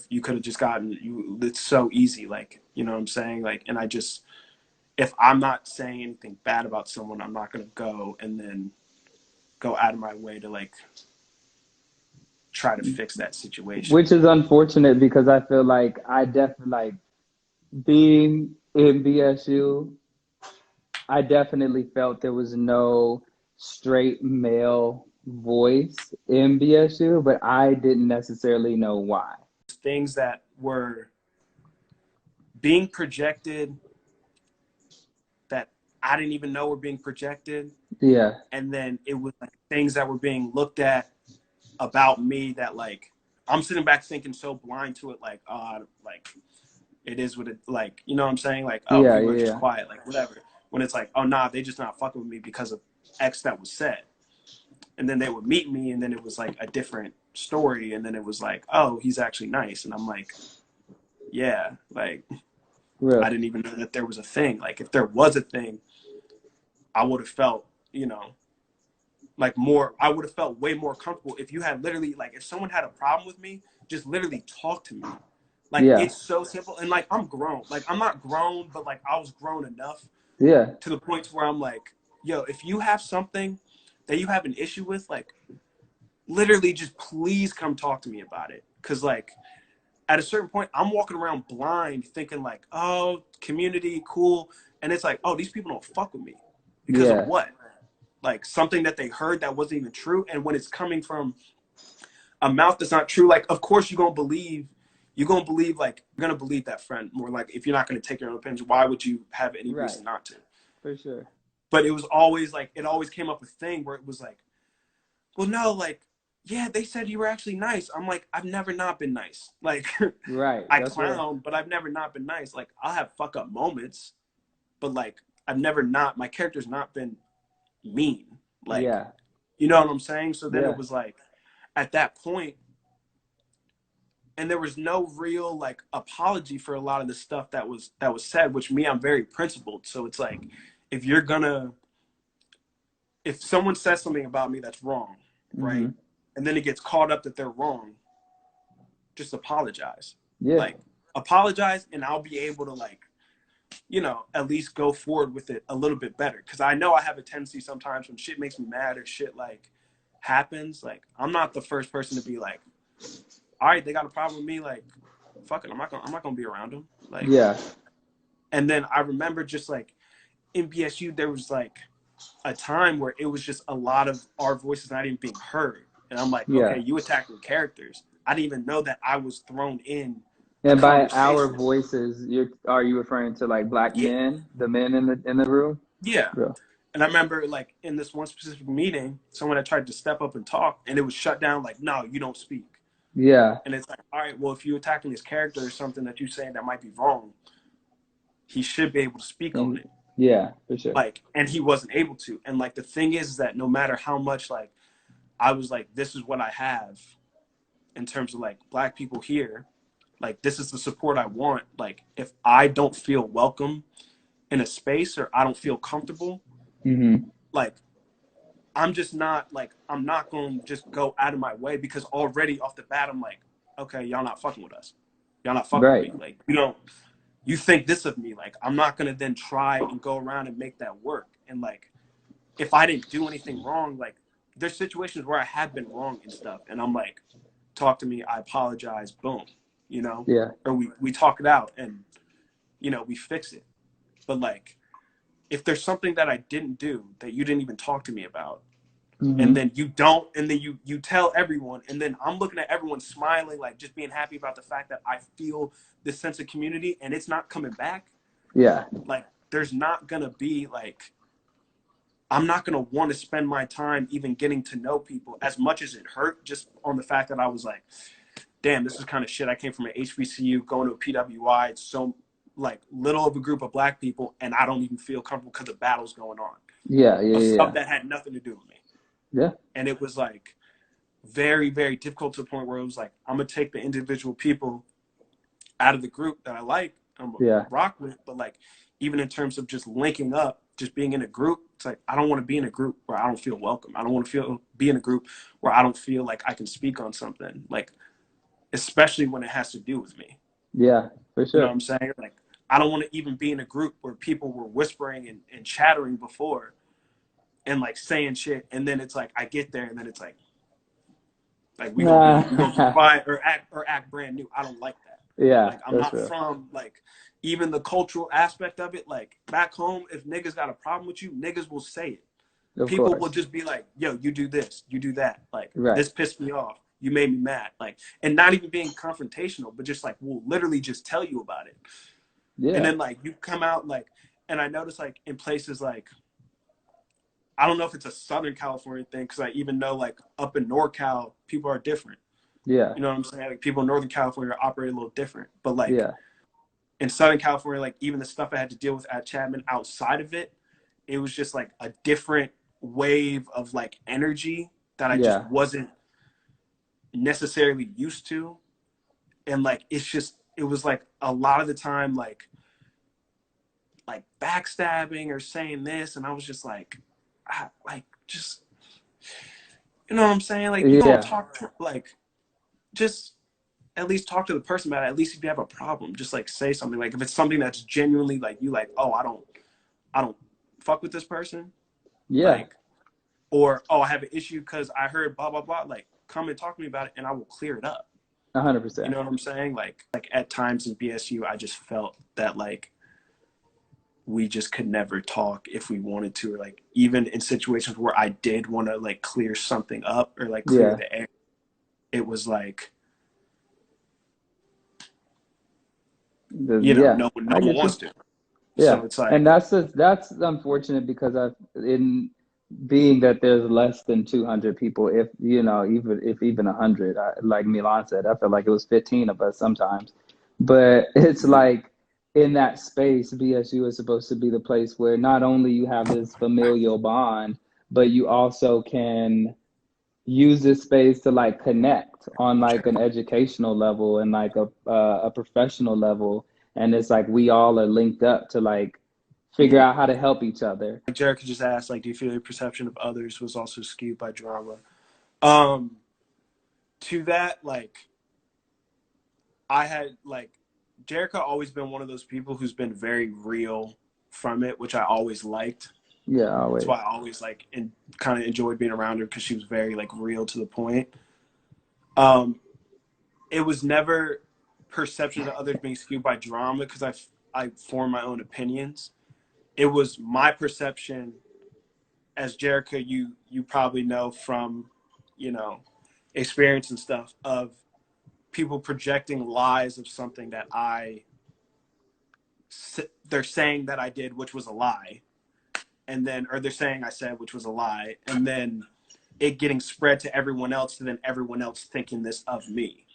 you could have just gotten you. It's so easy, like you know what I'm saying. Like, and I just if I'm not saying anything bad about someone, I'm not gonna go and then go out of my way to like try to fix that situation. Which is unfortunate because I feel like I definitely like being in BSU, I definitely felt there was no straight male voice in BSU, but I didn't necessarily know why. Things that were being projected I didn't even know were being projected. Yeah. And then it was like things that were being looked at about me that like I'm sitting back thinking so blind to it, like like it is what it like, you know what I'm saying? Like, oh, Yeah, people are yeah, just yeah. quiet, like whatever. When it's like, oh nah, they just not fucking with me because of X that was said. And then they would meet me, and then it was like a different story, and then it was like, oh, he's actually nice. And I'm like, yeah, like I Real. didn't even know that there was a thing. Like if there was a thing, I would have felt, you know, like more, I would have felt way more comfortable if you had literally, like, if someone had a problem with me, just literally talk to me. Like, Yeah. it's so simple. And like, I'm grown. Like, I'm not grown, but like, I was grown enough Yeah. to the point where I'm like, yo, if you have something that you have an issue with, like, literally just please come talk to me about it. Cause like, at a certain point, I'm walking around blind thinking like, oh, community, cool. And it's like, oh, these people don't fuck with me. Because of Yeah. what? Like something that they heard that wasn't even true. And when it's coming from a mouth that's not true, like of course you're gonna believe like you're gonna believe that friend more. Like if you're not gonna take your own opinions, why would you have any Right. reason not to? For sure. But it was always like it always came up a thing where it was like, well no, like, yeah, they said you were actually nice. I'm like, I've never not been nice. Like Right. I That's real. clown, but I've never not been nice. Like I'll have fuck up moments, but like I've never not, my character's not been mean. Like, Yeah. you know what I'm saying? So then it Yeah. was like at that point, and there was no real like apology for a lot of the stuff that was said, which me, I'm very principled. So it's like if you're gonna, if someone says something about me that's wrong, right? Hmm. And then it gets caught up that they're wrong, just apologize. Yeah. Like apologize and I'll be able to like, you know, at least go forward with it a little bit better. Cause I know I have a tendency sometimes when shit makes me mad or shit like happens, like I'm not the first person to be like, all right, they got a problem with me, like, fuck it, I'm not gonna be around them. Like, Yeah. and then I remember just like in BSU, there was like a time where it was just a lot of our voices not even being heard. And I'm like, okay, Yeah. you attacking characters. I didn't even know that I was thrown in a And by our conversation. voices, are you referring to like black Yeah, men, the men in the room? yeah. Real. And I remember like in this one specific meeting, someone had tried to step up and talk, and it was shut down. Like, no, you don't speak. Yeah. And it's like, all right, well, if you're attacking his character or something that you're saying that might be wrong, he should be able to speak on And it. yeah, for sure. Like, and he wasn't able to. And like the thing is that no matter how much like I was like, this is what I have in terms of like black people here, like this is the support I want. Like if I don't feel welcome in a space or I don't feel comfortable, Hmm. like I'm just not like, I'm not going to just go out of my way because already off the bat, I'm like, okay, y'all not fucking with us. Y'all not fucking with Right. me. Like, you don't, you think this of me. Like, I'm not going to then try and go around and make that work. And like, if I didn't do anything wrong, like there's situations where I have been wrong and stuff. And I'm like, talk to me. I apologize. Boom, you know, Yeah. or we talk it out and, you know, we fix it. But like, if there's something that I didn't do that you didn't even talk to me about, and Hmm. then you don't, and then you tell everyone, and then I'm looking at everyone smiling, like just being happy about the fact that I feel this sense of community and it's not coming back, Yeah. like there's not gonna be like, I'm not gonna want to spend my time even getting to know people as much as it hurt, just on the fact that I was like, damn, this is kind of shit. I came from an HBCU going to a PWI. It's so like little of a group of black people, and I don't even feel comfortable because the battle's going on Yeah. Yeah. of stuff Yeah. that had nothing to do with me. Yeah. And it was like very, very difficult to the point where it was like, I'm gonna take the individual people out of the group that I like, I'm gonna Yeah. rock with, but like even in terms of just linking up, just being in a group, it's like I don't want to be in a group where I don't feel welcome. I don't want to be in a group where I don't feel like I can speak on something, like especially when it has to do with me. Yeah. For You know sure. what I'm saying? Like I don't want to even be in a group where people were whispering and chattering before and like saying shit, and then it's like I get there and then it's like we gonna be Nah. quiet or act brand new. I don't like that. Yeah. Like I'm That's not real. from like even the cultural aspect of it. Like back home, if niggas got a problem with you, niggas will say it. Of People will course. just be like, yo, you do this, you do that. Like Right. this pissed me off. You made me mad. Like, and not even being confrontational, but just like we'll literally just tell you about it. And Yeah. then like you come out like, And I noticed like in places like, I don't know if it's a Southern California thing, because I even know like up in NorCal, people are different. Yeah. You know what I'm saying? Like people in Northern California operate a little different. But like Yeah. in Southern California, like even the stuff I had to deal with at Chapman outside of it, it was just like a different wave of like energy that I just Yeah. wasn't necessarily used to. And like it's just, it was like a lot of the time like backstabbing or saying this, and I was just like, just, you know what I'm saying? Like, you don't Yeah. talk to, like, just at least talk to the person about it. At least if you have a problem, just like say something. Like if it's something that's genuinely like you like, oh, I don't fuck with this person, Yeah. like, or oh, I have an issue because I heard blah blah blah. Like, come and talk to me about it, and I will clear it up. You 100%. know what I'm saying? Like at times in BSU, I just felt that like we just could never talk if we wanted to, or like even in situations where I did want to like clear something up or like clear Yeah. the air, it was like, you know, Yeah. no I one get wants you. to. Yeah. So it's And like, that's unfortunate because in being that there's less than 200 people, if you know, even 100, like Milan said, I feel like it was 15 of us sometimes. But it's like in that space, BSU is supposed to be the place where not only you have this familial bond, but you also can use this space to like connect on like an educational level and like a professional level. And it's like we all are linked up to like figure out how to help each other. Jerica just asked, like, do you feel your perception of others was also skewed by drama? Um, to that, like, I had like Jerica always been one of those people who's been very real from it, which I always liked. Yeah, That's always. why I always like and kind of enjoyed being around her, because she was very like real to the point. Um, it was never perception of others being skewed by drama, because I form my own opinions. It was my perception, as Jerica, you probably know from, you know, experience and stuff, of people projecting lies of something that they're saying that I did, which was a lie, and then, or they're saying I said, which was a lie, and then it getting spread to everyone else, and then everyone else thinking this of me.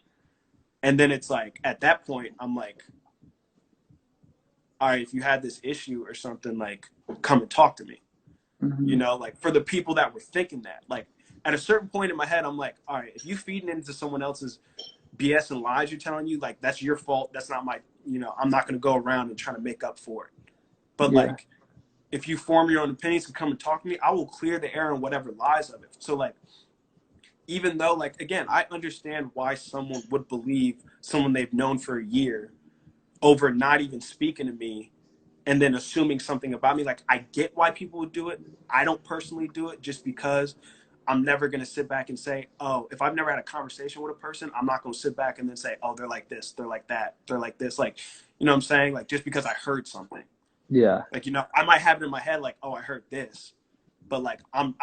And then it's like, at that point, I'm like, all right, if you had this issue or something, like, come and talk to me. You Mm-hmm. know, like for the people that were thinking that, like at a certain point in my head, I'm like, all right, if you feeding into someone else's BS and lies you're telling you, like that's your fault. That's not my, you know, I'm not going to go around and try to make up for it. But Yeah. like, if you form your own opinions and come and talk to me, I will clear the air on whatever lies of it. So like, even though like, again, I understand why someone would believe someone they've known for a year over not even speaking to me and then assuming something about me. Like, I get why people would do it. I don't personally do it, just because I'm never going to sit back and say, oh, if I've never had a conversation with a person, I'm not going to sit back and then say, oh, they're like this, they're like that, they're like this. Like, you know what I'm saying? Like, just because I heard something, Yeah. like, you know, I might have it in my head, like, oh, I heard this, but like, I'm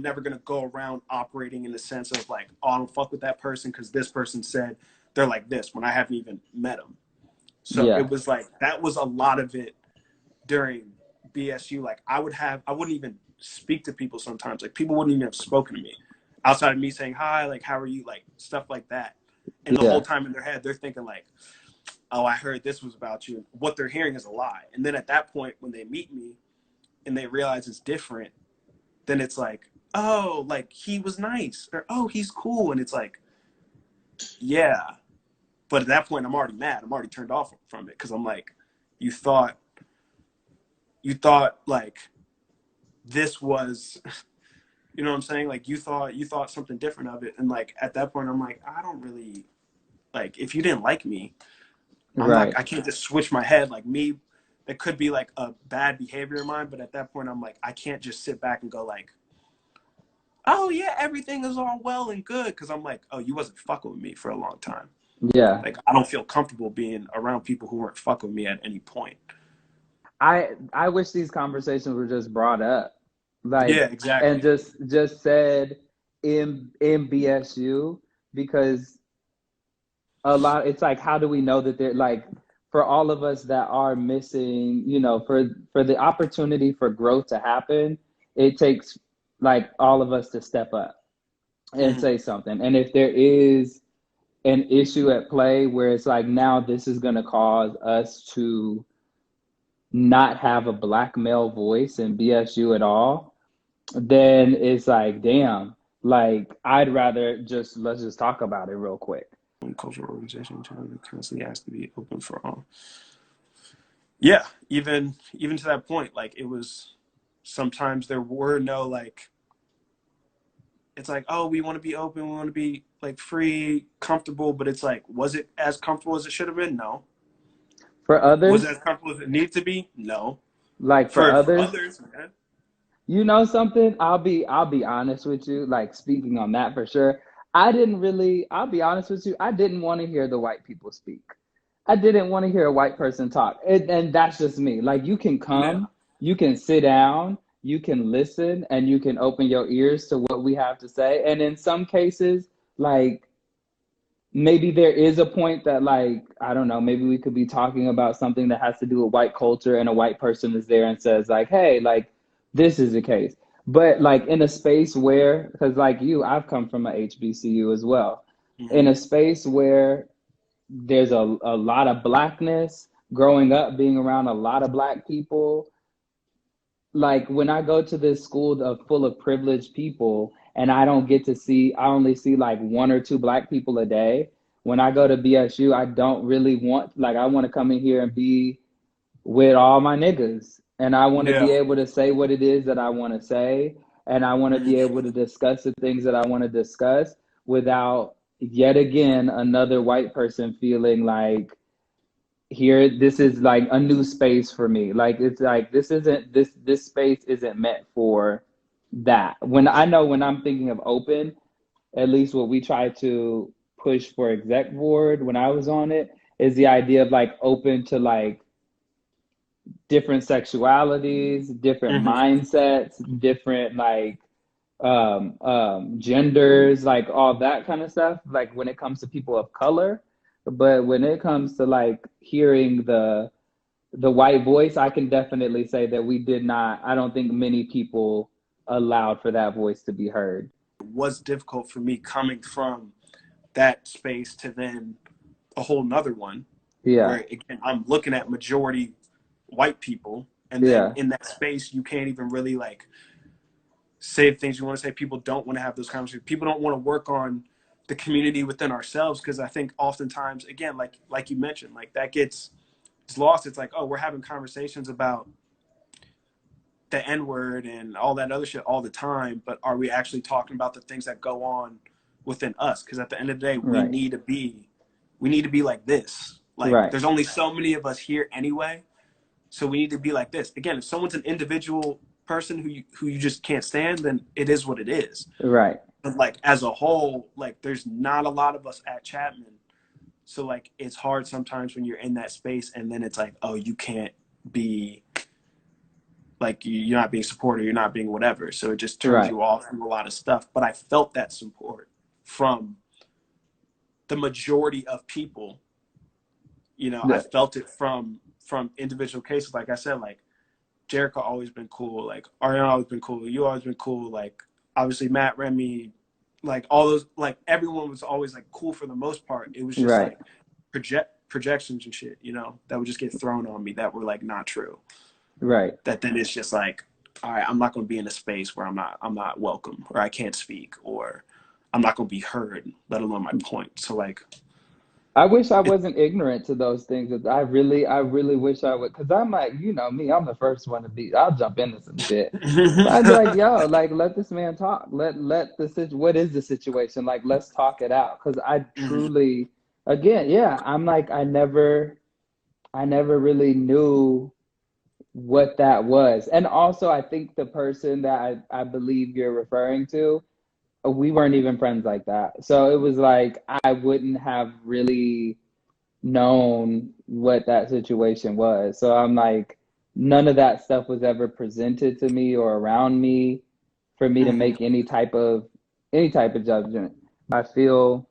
never going to go around operating in the sense of like, oh, I don't fuck with that person because this person said they're like this when I haven't even met them. So Yeah. it was like, that was a lot of it during BSU. Like, I wouldn't even speak to people sometimes. Like, people wouldn't even have spoken to me outside of me saying hi, like, how are you, like stuff like that. And the whole Yeah. time in their head, they're thinking like, oh, I heard this was about you. What they're hearing is a lie. And then at that point, when they meet me and they realize it's different, then it's like, oh, like he was nice, or oh, he's cool. And it's like, yeah. But at that point, I'm already mad. I'm already turned off from it, because I'm like, you thought like this was, you know what I'm saying? Like, you thought something different of it. And like, at that point, I'm like, I don't really, like, if you didn't like me, Right. I can't just switch my head. Like, me, that could be like a bad behavior of mine. But at that point, I'm like, I can't just sit back and go like, oh yeah, everything is all well and good. Cause I'm like, oh, you wasn't fucking with me for a long time. Yeah. Like, I don't feel comfortable being around people who weren't fucking with me at any point. I wish these conversations were just brought up, Yeah, like, and exactly. just said in BSU, because a lot, it's like, how do we know that they're like, for all of us that are missing, for the opportunity for growth to happen, it takes like all of us to step up and Mm-hmm. say something. And if there is an issue at play where it's like, now this is going to cause us to not have a black male voice in BSU at all, then it's like, damn, like I'd rather just let's just talk about it real quick. Cultural organization constantly has to be open for all. Yeah, even to that point, like it was sometimes there were no like it's like, oh, we want to be open, we want to be like free, comfortable, but it's like, was it as comfortable as it should have been? No. For Was it others, as comfortable as it needed to be? No. like for For others, others, man. you know something? I'll be honest with you, like speaking on that for sure. I didn't really, I'll be honest with you, I didn't want to hear the white people speak. I didn't want to hear a white person talk. And that's just me. Like you can Yeah. come, you can sit down, you can listen, and you can open your ears to what we have to say. And in some cases, like maybe there is a point that like, I don't know, maybe we could be talking about something that has to do with white culture and a white person is there and says like, hey, like this is the case. But like in a space where, because like you, I've come from a HBCU as well, in Mm-hmm. a space where there's a lot of blackness, growing up being around a lot of black people, like when I go to this school of full of privileged people and I don't get to see, I only see like one or two black people a day. When I go to BSU, I don't really want, like, I want to come in here and be with all my niggas. And I want to Yeah. be able to say what it is that I want to say. And I want to be able to discuss the things that I want to discuss without yet again another white person feeling like, here this is like a new space for me, like it's like this space isn't meant for that. When I know when I'm thinking of open, at least what we try to push for exec board when I was on it is the idea of like open to like different sexualities, different Mm-hmm. mindsets, different like genders, like all that kind of stuff, like when it comes to people of color. But when it comes to like hearing the white voice, I can definitely say that we did not, I don't think many people allowed for that voice to be heard. It was difficult for me coming from that space to then a whole nother one Yeah, where again I'm looking at majority white people, and then yeah, in that space you can't even really like say the things you want to say. People don't want to have those conversations. People don't want to work on the community within ourselves, because I think oftentimes, again, like you mentioned, like that gets lost. It's like, oh, we're having conversations about the N word and all that other shit all the time, but are we actually talking about the things that go on within us? Because at the end of the day, right, we need to be like this. Like right, there's only so many of us here anyway, so we need to be like this. Again, if someone's an individual person who you just can't stand, then it is what it is. right, But like as a whole, like there's not a lot of us at Chapman, so like it's hard sometimes when you're in that space, and then it's like, oh, you can't be like, you're not being supported, you're not being whatever, so it just turns right. you off from a lot of stuff. But I felt that support from the majority of people. I The- felt it from individual cases. Like I said, like Jericho always been cool, like Ariana always been cool, you always been cool, like obviously Matt, Remy, like all those, like everyone was always like cool for the most part. It was just right, like projections and shit, that would just get thrown on me that were like not true. right. That then it's just like, all right, I'm not going to be in a space where I'm not welcome, or I can't speak, or I'm not going to be heard, let alone my point. So like, I wish I it, wasn't ignorant to those things. I really wish I would, because I'm like, me, I'm the first one to be, I'll jump into some shit. But I'd be like, yo, like, let this man talk. What is the situation? Like, let's talk it out. Because I truly, again, yeah, I'm like, I never really knew what that was. And also, I think the person that I believe you're referring to, we weren't even friends like that. So it was like, I wouldn't have really known what that situation was. So I'm like, none of that stuff was ever presented to me or around me for me to make any type of judgment. I feel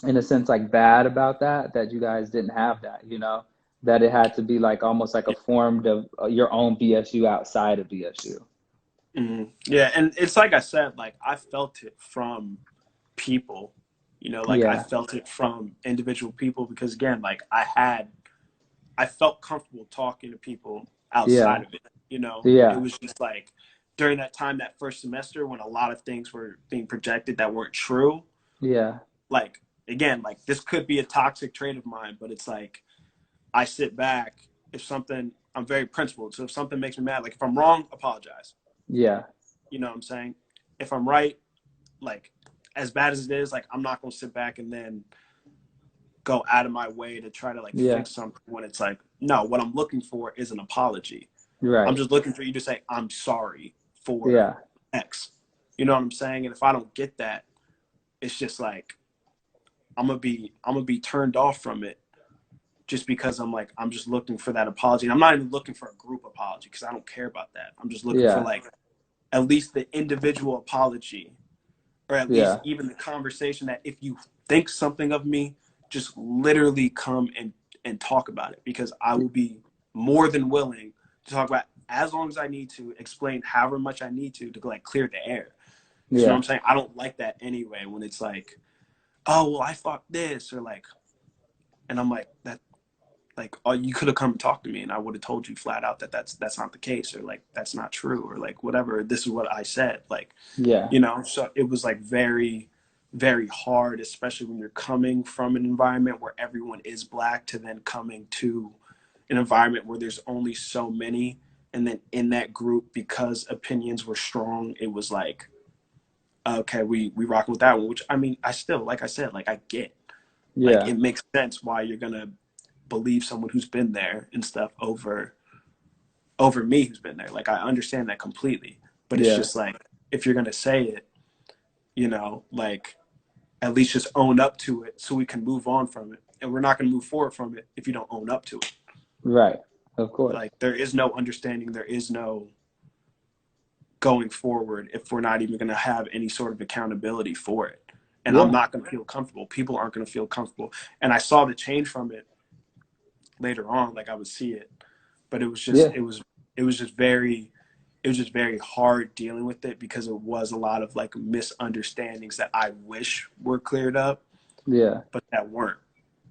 in a sense like bad about that you guys didn't have that. that it had to be like almost like a formed of your own BSU outside of BSU. Yeah, and it's like I said, like I felt it from people, like I Yeah. felt it from individual people because again, like I felt comfortable talking to people outside Yeah. of it. It Yeah. was just like during that time, that first semester, when a lot of things were being projected that weren't true. Yeah. Like, again, like this could be a toxic trait of mine, but it's like I sit back. If something, I'm very principled. So if something makes me mad, like if I'm wrong, apologize. Yeah. You know what I'm saying? If I'm right, like as bad as it is, like I'm not going to sit back and then go out of my way to try to like Yeah. fix something when it's like, no, what I'm looking for is an apology. I'm Right. just looking for you to say, I'm sorry for Yeah. X. You know what I'm saying? And if I don't get that, it's just like, I'm gonna be turned off from it just because I'm just looking for that apology. And I'm not even looking for a group apology because I don't care about that. I'm just looking for Yeah. like at least the individual apology or at least Yeah. even the conversation that if you think something of me, just literally come and talk about it because I will be more than willing to talk about as long as I need to explain however much I need to like clear the air. Because you know what Yeah. I'm saying? I don't like that anyway when it's like, oh, well, I thought this or like, and I'm like, that like, oh, you could have come and talked to me and I would have told you flat out that that's not the case or like that's not true or like whatever. This is what I said. Like, Yeah. so it was like very, very hard, especially when you're coming from an environment where everyone is Black to then coming to an environment where there's only so many. And then in that group, because opinions were strong, it was like, okay, we rocking with that one, which I mean, I still, like I said, like I get, like Yeah. it makes sense why you're going to believe someone who's been there and stuff over me who's been there. Like I understand that completely, but it's Yeah. just like, if you're going to say it, like at least just own up to it so we can move on from it. And we're not going to move forward from it if you don't own up to it. Right. Of course. Like there is no understanding, there is no going forward if we're not even going to have any sort of accountability for it. And I'm Yeah. not going to feel comfortable. People aren't going to feel comfortable. And I saw the change from it later on, like I would see it, but it was just, Yeah. it was just very hard dealing with it because it was a lot of like misunderstandings that I wish were cleared up, Yeah. but that weren't.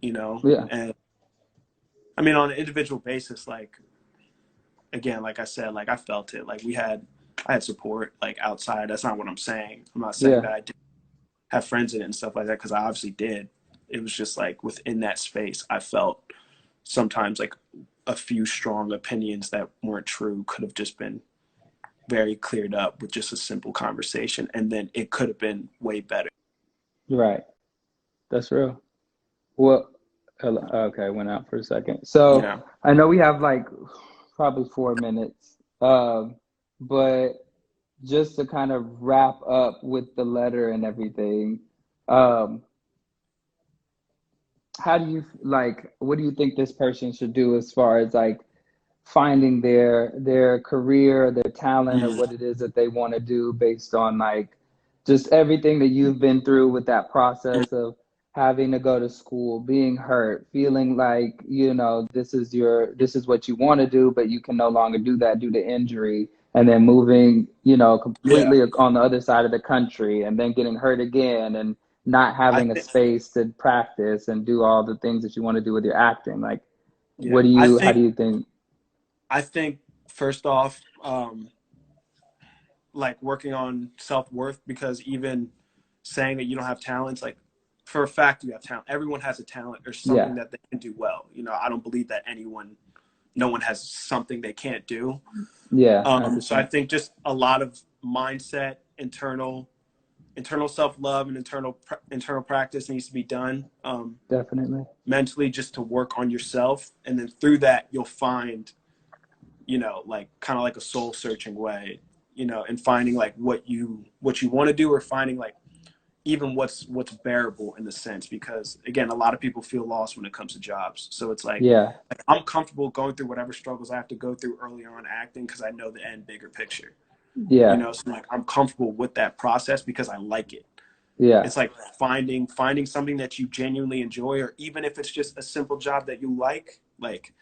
Yeah. And I mean, on an individual basis, like, again, like I said, like I felt it, like I had support like outside. That's not what I'm saying. I'm not saying Yeah. that I didn't have friends in it and stuff like that, because I obviously did. It was just like within that space, I felt sometimes like a few strong opinions that weren't true could have just been very cleared up with just a simple conversation, and then it could have been way better. Right. That's real. Well, okay, went out for a second. So Yeah. I know we have like probably 4 minutes, but just to kind of wrap up with the letter and everything, um, how do you like? What do you think this person should do as far as like finding their career, their talent, or Mm. what it is that they want to do based on like just everything that you've been through with that process of having to go to school, being hurt, feeling like, this is what you want to do, but you can no longer do that due to injury, and then moving, Yeah. completely on the other side of the country and then getting hurt again and not I having a think, space to practice and do all the things that you want to do with your acting. Like, yeah, how do you think? I think first off, like working on self-worth, because even saying that you don't have talents, like for a fact you have talent. Everyone has a talent or Yeah. something that they can do well. I don't believe that no one has something they can't do. Yeah, So I 100%. think just a lot of mindset, internal self-love and internal practice needs to be done, Definitely. mentally, just to work on yourself. And then through that, you'll find, like kind of like a soul searching way, and finding like what you want to do, or finding like even what's bearable in the sense, because again, a lot of people feel lost when it comes to jobs. So it's Yeah. like I'm comfortable going through whatever struggles I have to go through early on acting because I know the end bigger picture. Yeah. So like I'm comfortable with that process because I like it. Yeah. It's like finding something that you genuinely enjoy, or even if it's just a simple job that you like,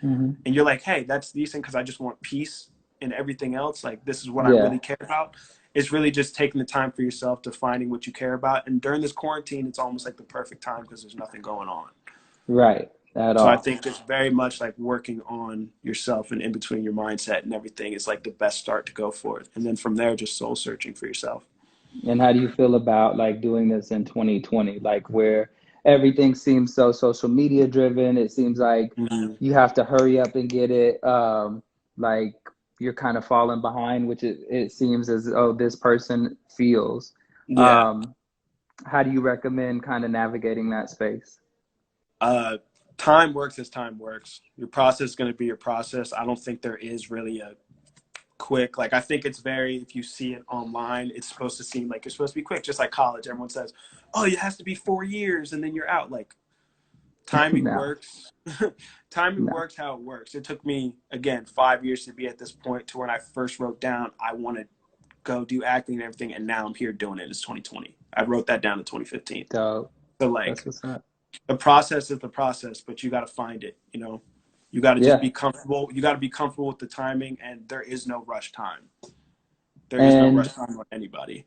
Hmm. and you're like, hey, that's decent because I just want peace and everything else. Like, this is what I Yeah. really care about. It's really just taking the time for yourself to finding what you care about. And during this quarantine, it's almost like the perfect time because there's nothing going on. Right. At So I all. think it's very much like working on yourself and in between your mindset and everything is like the best start to go for it. And then from there, just soul searching for yourself. And how do you feel about like doing this in 2020, like where everything seems so social media driven? It seems like Mm-hmm. you have to hurry up and get it. Like you're kind of falling behind, which it seems as though this person feels. Yeah. Um, how do you recommend kind of navigating that space? Uh, Time works as time works. Your process is going to be your process. I don't think there is really a quick, like, I think it's very, if you see it online, it's supposed to seem like you're supposed to be quick, just like college. Everyone says, oh, it has to be 4 years and then you're out. Like, timing No, works. Timing no. works how it works. It took me, again, 5 years to be at this point to when I first wrote down I want to go do acting and everything, and now I'm here doing it. It's 2020. I wrote that down in 2015. Dope. So That's like, what's up. the process is the process, but you got to find it. You got to just Yeah. be comfortable. You got to be comfortable with the timing, and there is no rush time. There is no rush And time on anybody.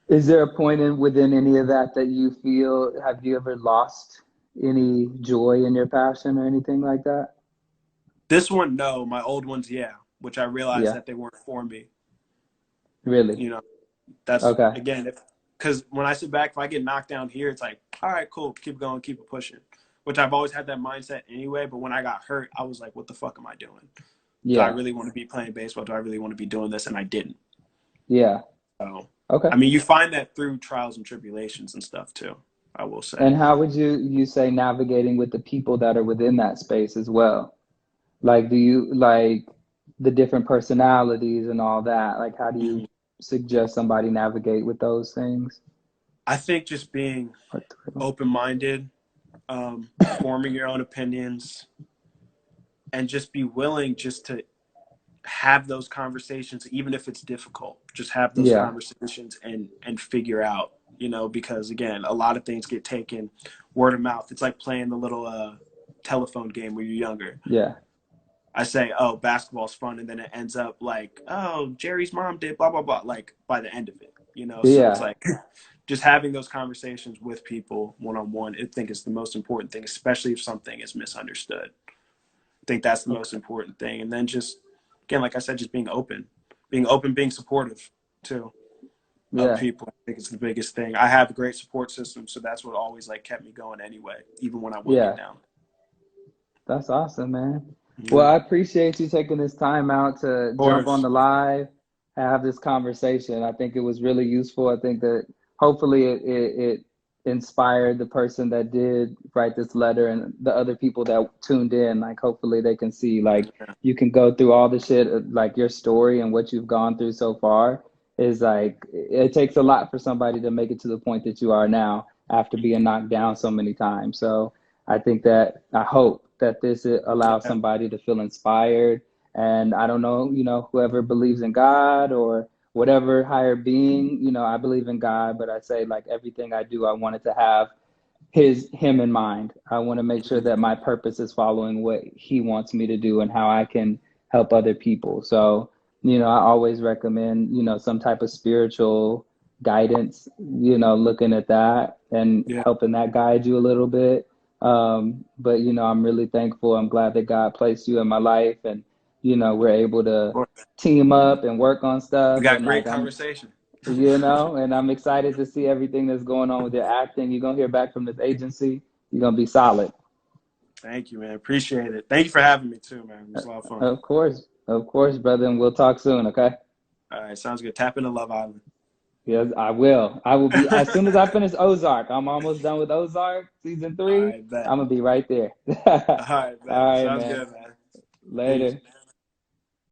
is there a point in within any of that that you feel, have you ever lost any joy in your passion or anything like that? This one, no. My old ones, yeah. Which I realized Yeah, that they weren't for me. really. You know, that's Okay. again, if because when I sit back, if I get knocked down here, it's like, all right, cool, keep going, keep it pushing. Which I've always had that mindset anyway. But when I got hurt, I was like, what the fuck am I doing? Do I Yeah. really want to be playing baseball? Do I really want to be doing this? And I didn't. Yeah. So, Okay. I mean, you find that through trials and tribulations and stuff too, I will say. And how would you say navigating with the people that are within that space as well? Like, do you like the different personalities and all that? Like, how do you Mhm. suggest somebody navigate with those things? I think just being What through? open minded, forming your own opinions, and just be willing just to have those conversations, even if it's difficult. Just have those Yeah. conversations and figure out, because again, a lot of things get taken word of mouth. It's like playing the little telephone game when you're younger. Yeah. I say, oh, basketball's fun, and then it ends up like, oh, Jerry's mom did blah blah blah. Like by the end of it. So it's Yeah. like just having those conversations with people one on one. I think is the most important thing, especially if something is misunderstood. I think that's the most Okay. important thing. And then just, again, like I said, just being open, being supportive too of Yeah. people. I think it's the biggest thing. I have a great support system, so that's what always like kept me going anyway, even when I would get Yeah. down. That's awesome, man. Well, Yeah, I of appreciate you taking this time out to jump on course. the live, have this conversation. I think it was really useful. I think that hopefully it inspired the person that did write this letter and the other people that tuned in. Like, hopefully they can see, like, Yeah, you can go through all the shit, like your story and what you've gone through so far is like, it takes a lot for somebody to make it to the point that you are now after being knocked down so many times. So, I hope that this allows yeah, somebody to feel inspired. And I don't know, whoever believes in God or whatever higher being, I believe in God, but I say like everything I do, I want it to have him in mind. I want to make sure that my purpose is following what he wants me to do and how I can help other people. So, I always recommend, some type of spiritual guidance, looking at that and yeah. helping that guide you a little bit. But I'm really thankful. I'm glad that God placed you in my life and we're able to Of course. team up and work on We stuff got and like great conversation. and I'm excited to see everything that's going on with your acting. You're gonna hear back from this agency. You're gonna be solid. Thank you, man. Appreciate it. Thank you for having me too, man. It was a lot of fun. Of course, brother, and we'll talk soon, okay? All right, sounds good. Tap into Love Island. Yes, I will. I will be as soon as I finish Ozark. I'm almost done with Ozark season All 3. right, bet. I'm gonna be right there. All right, All bet. right, Sounds man. good, man. Peace. Later.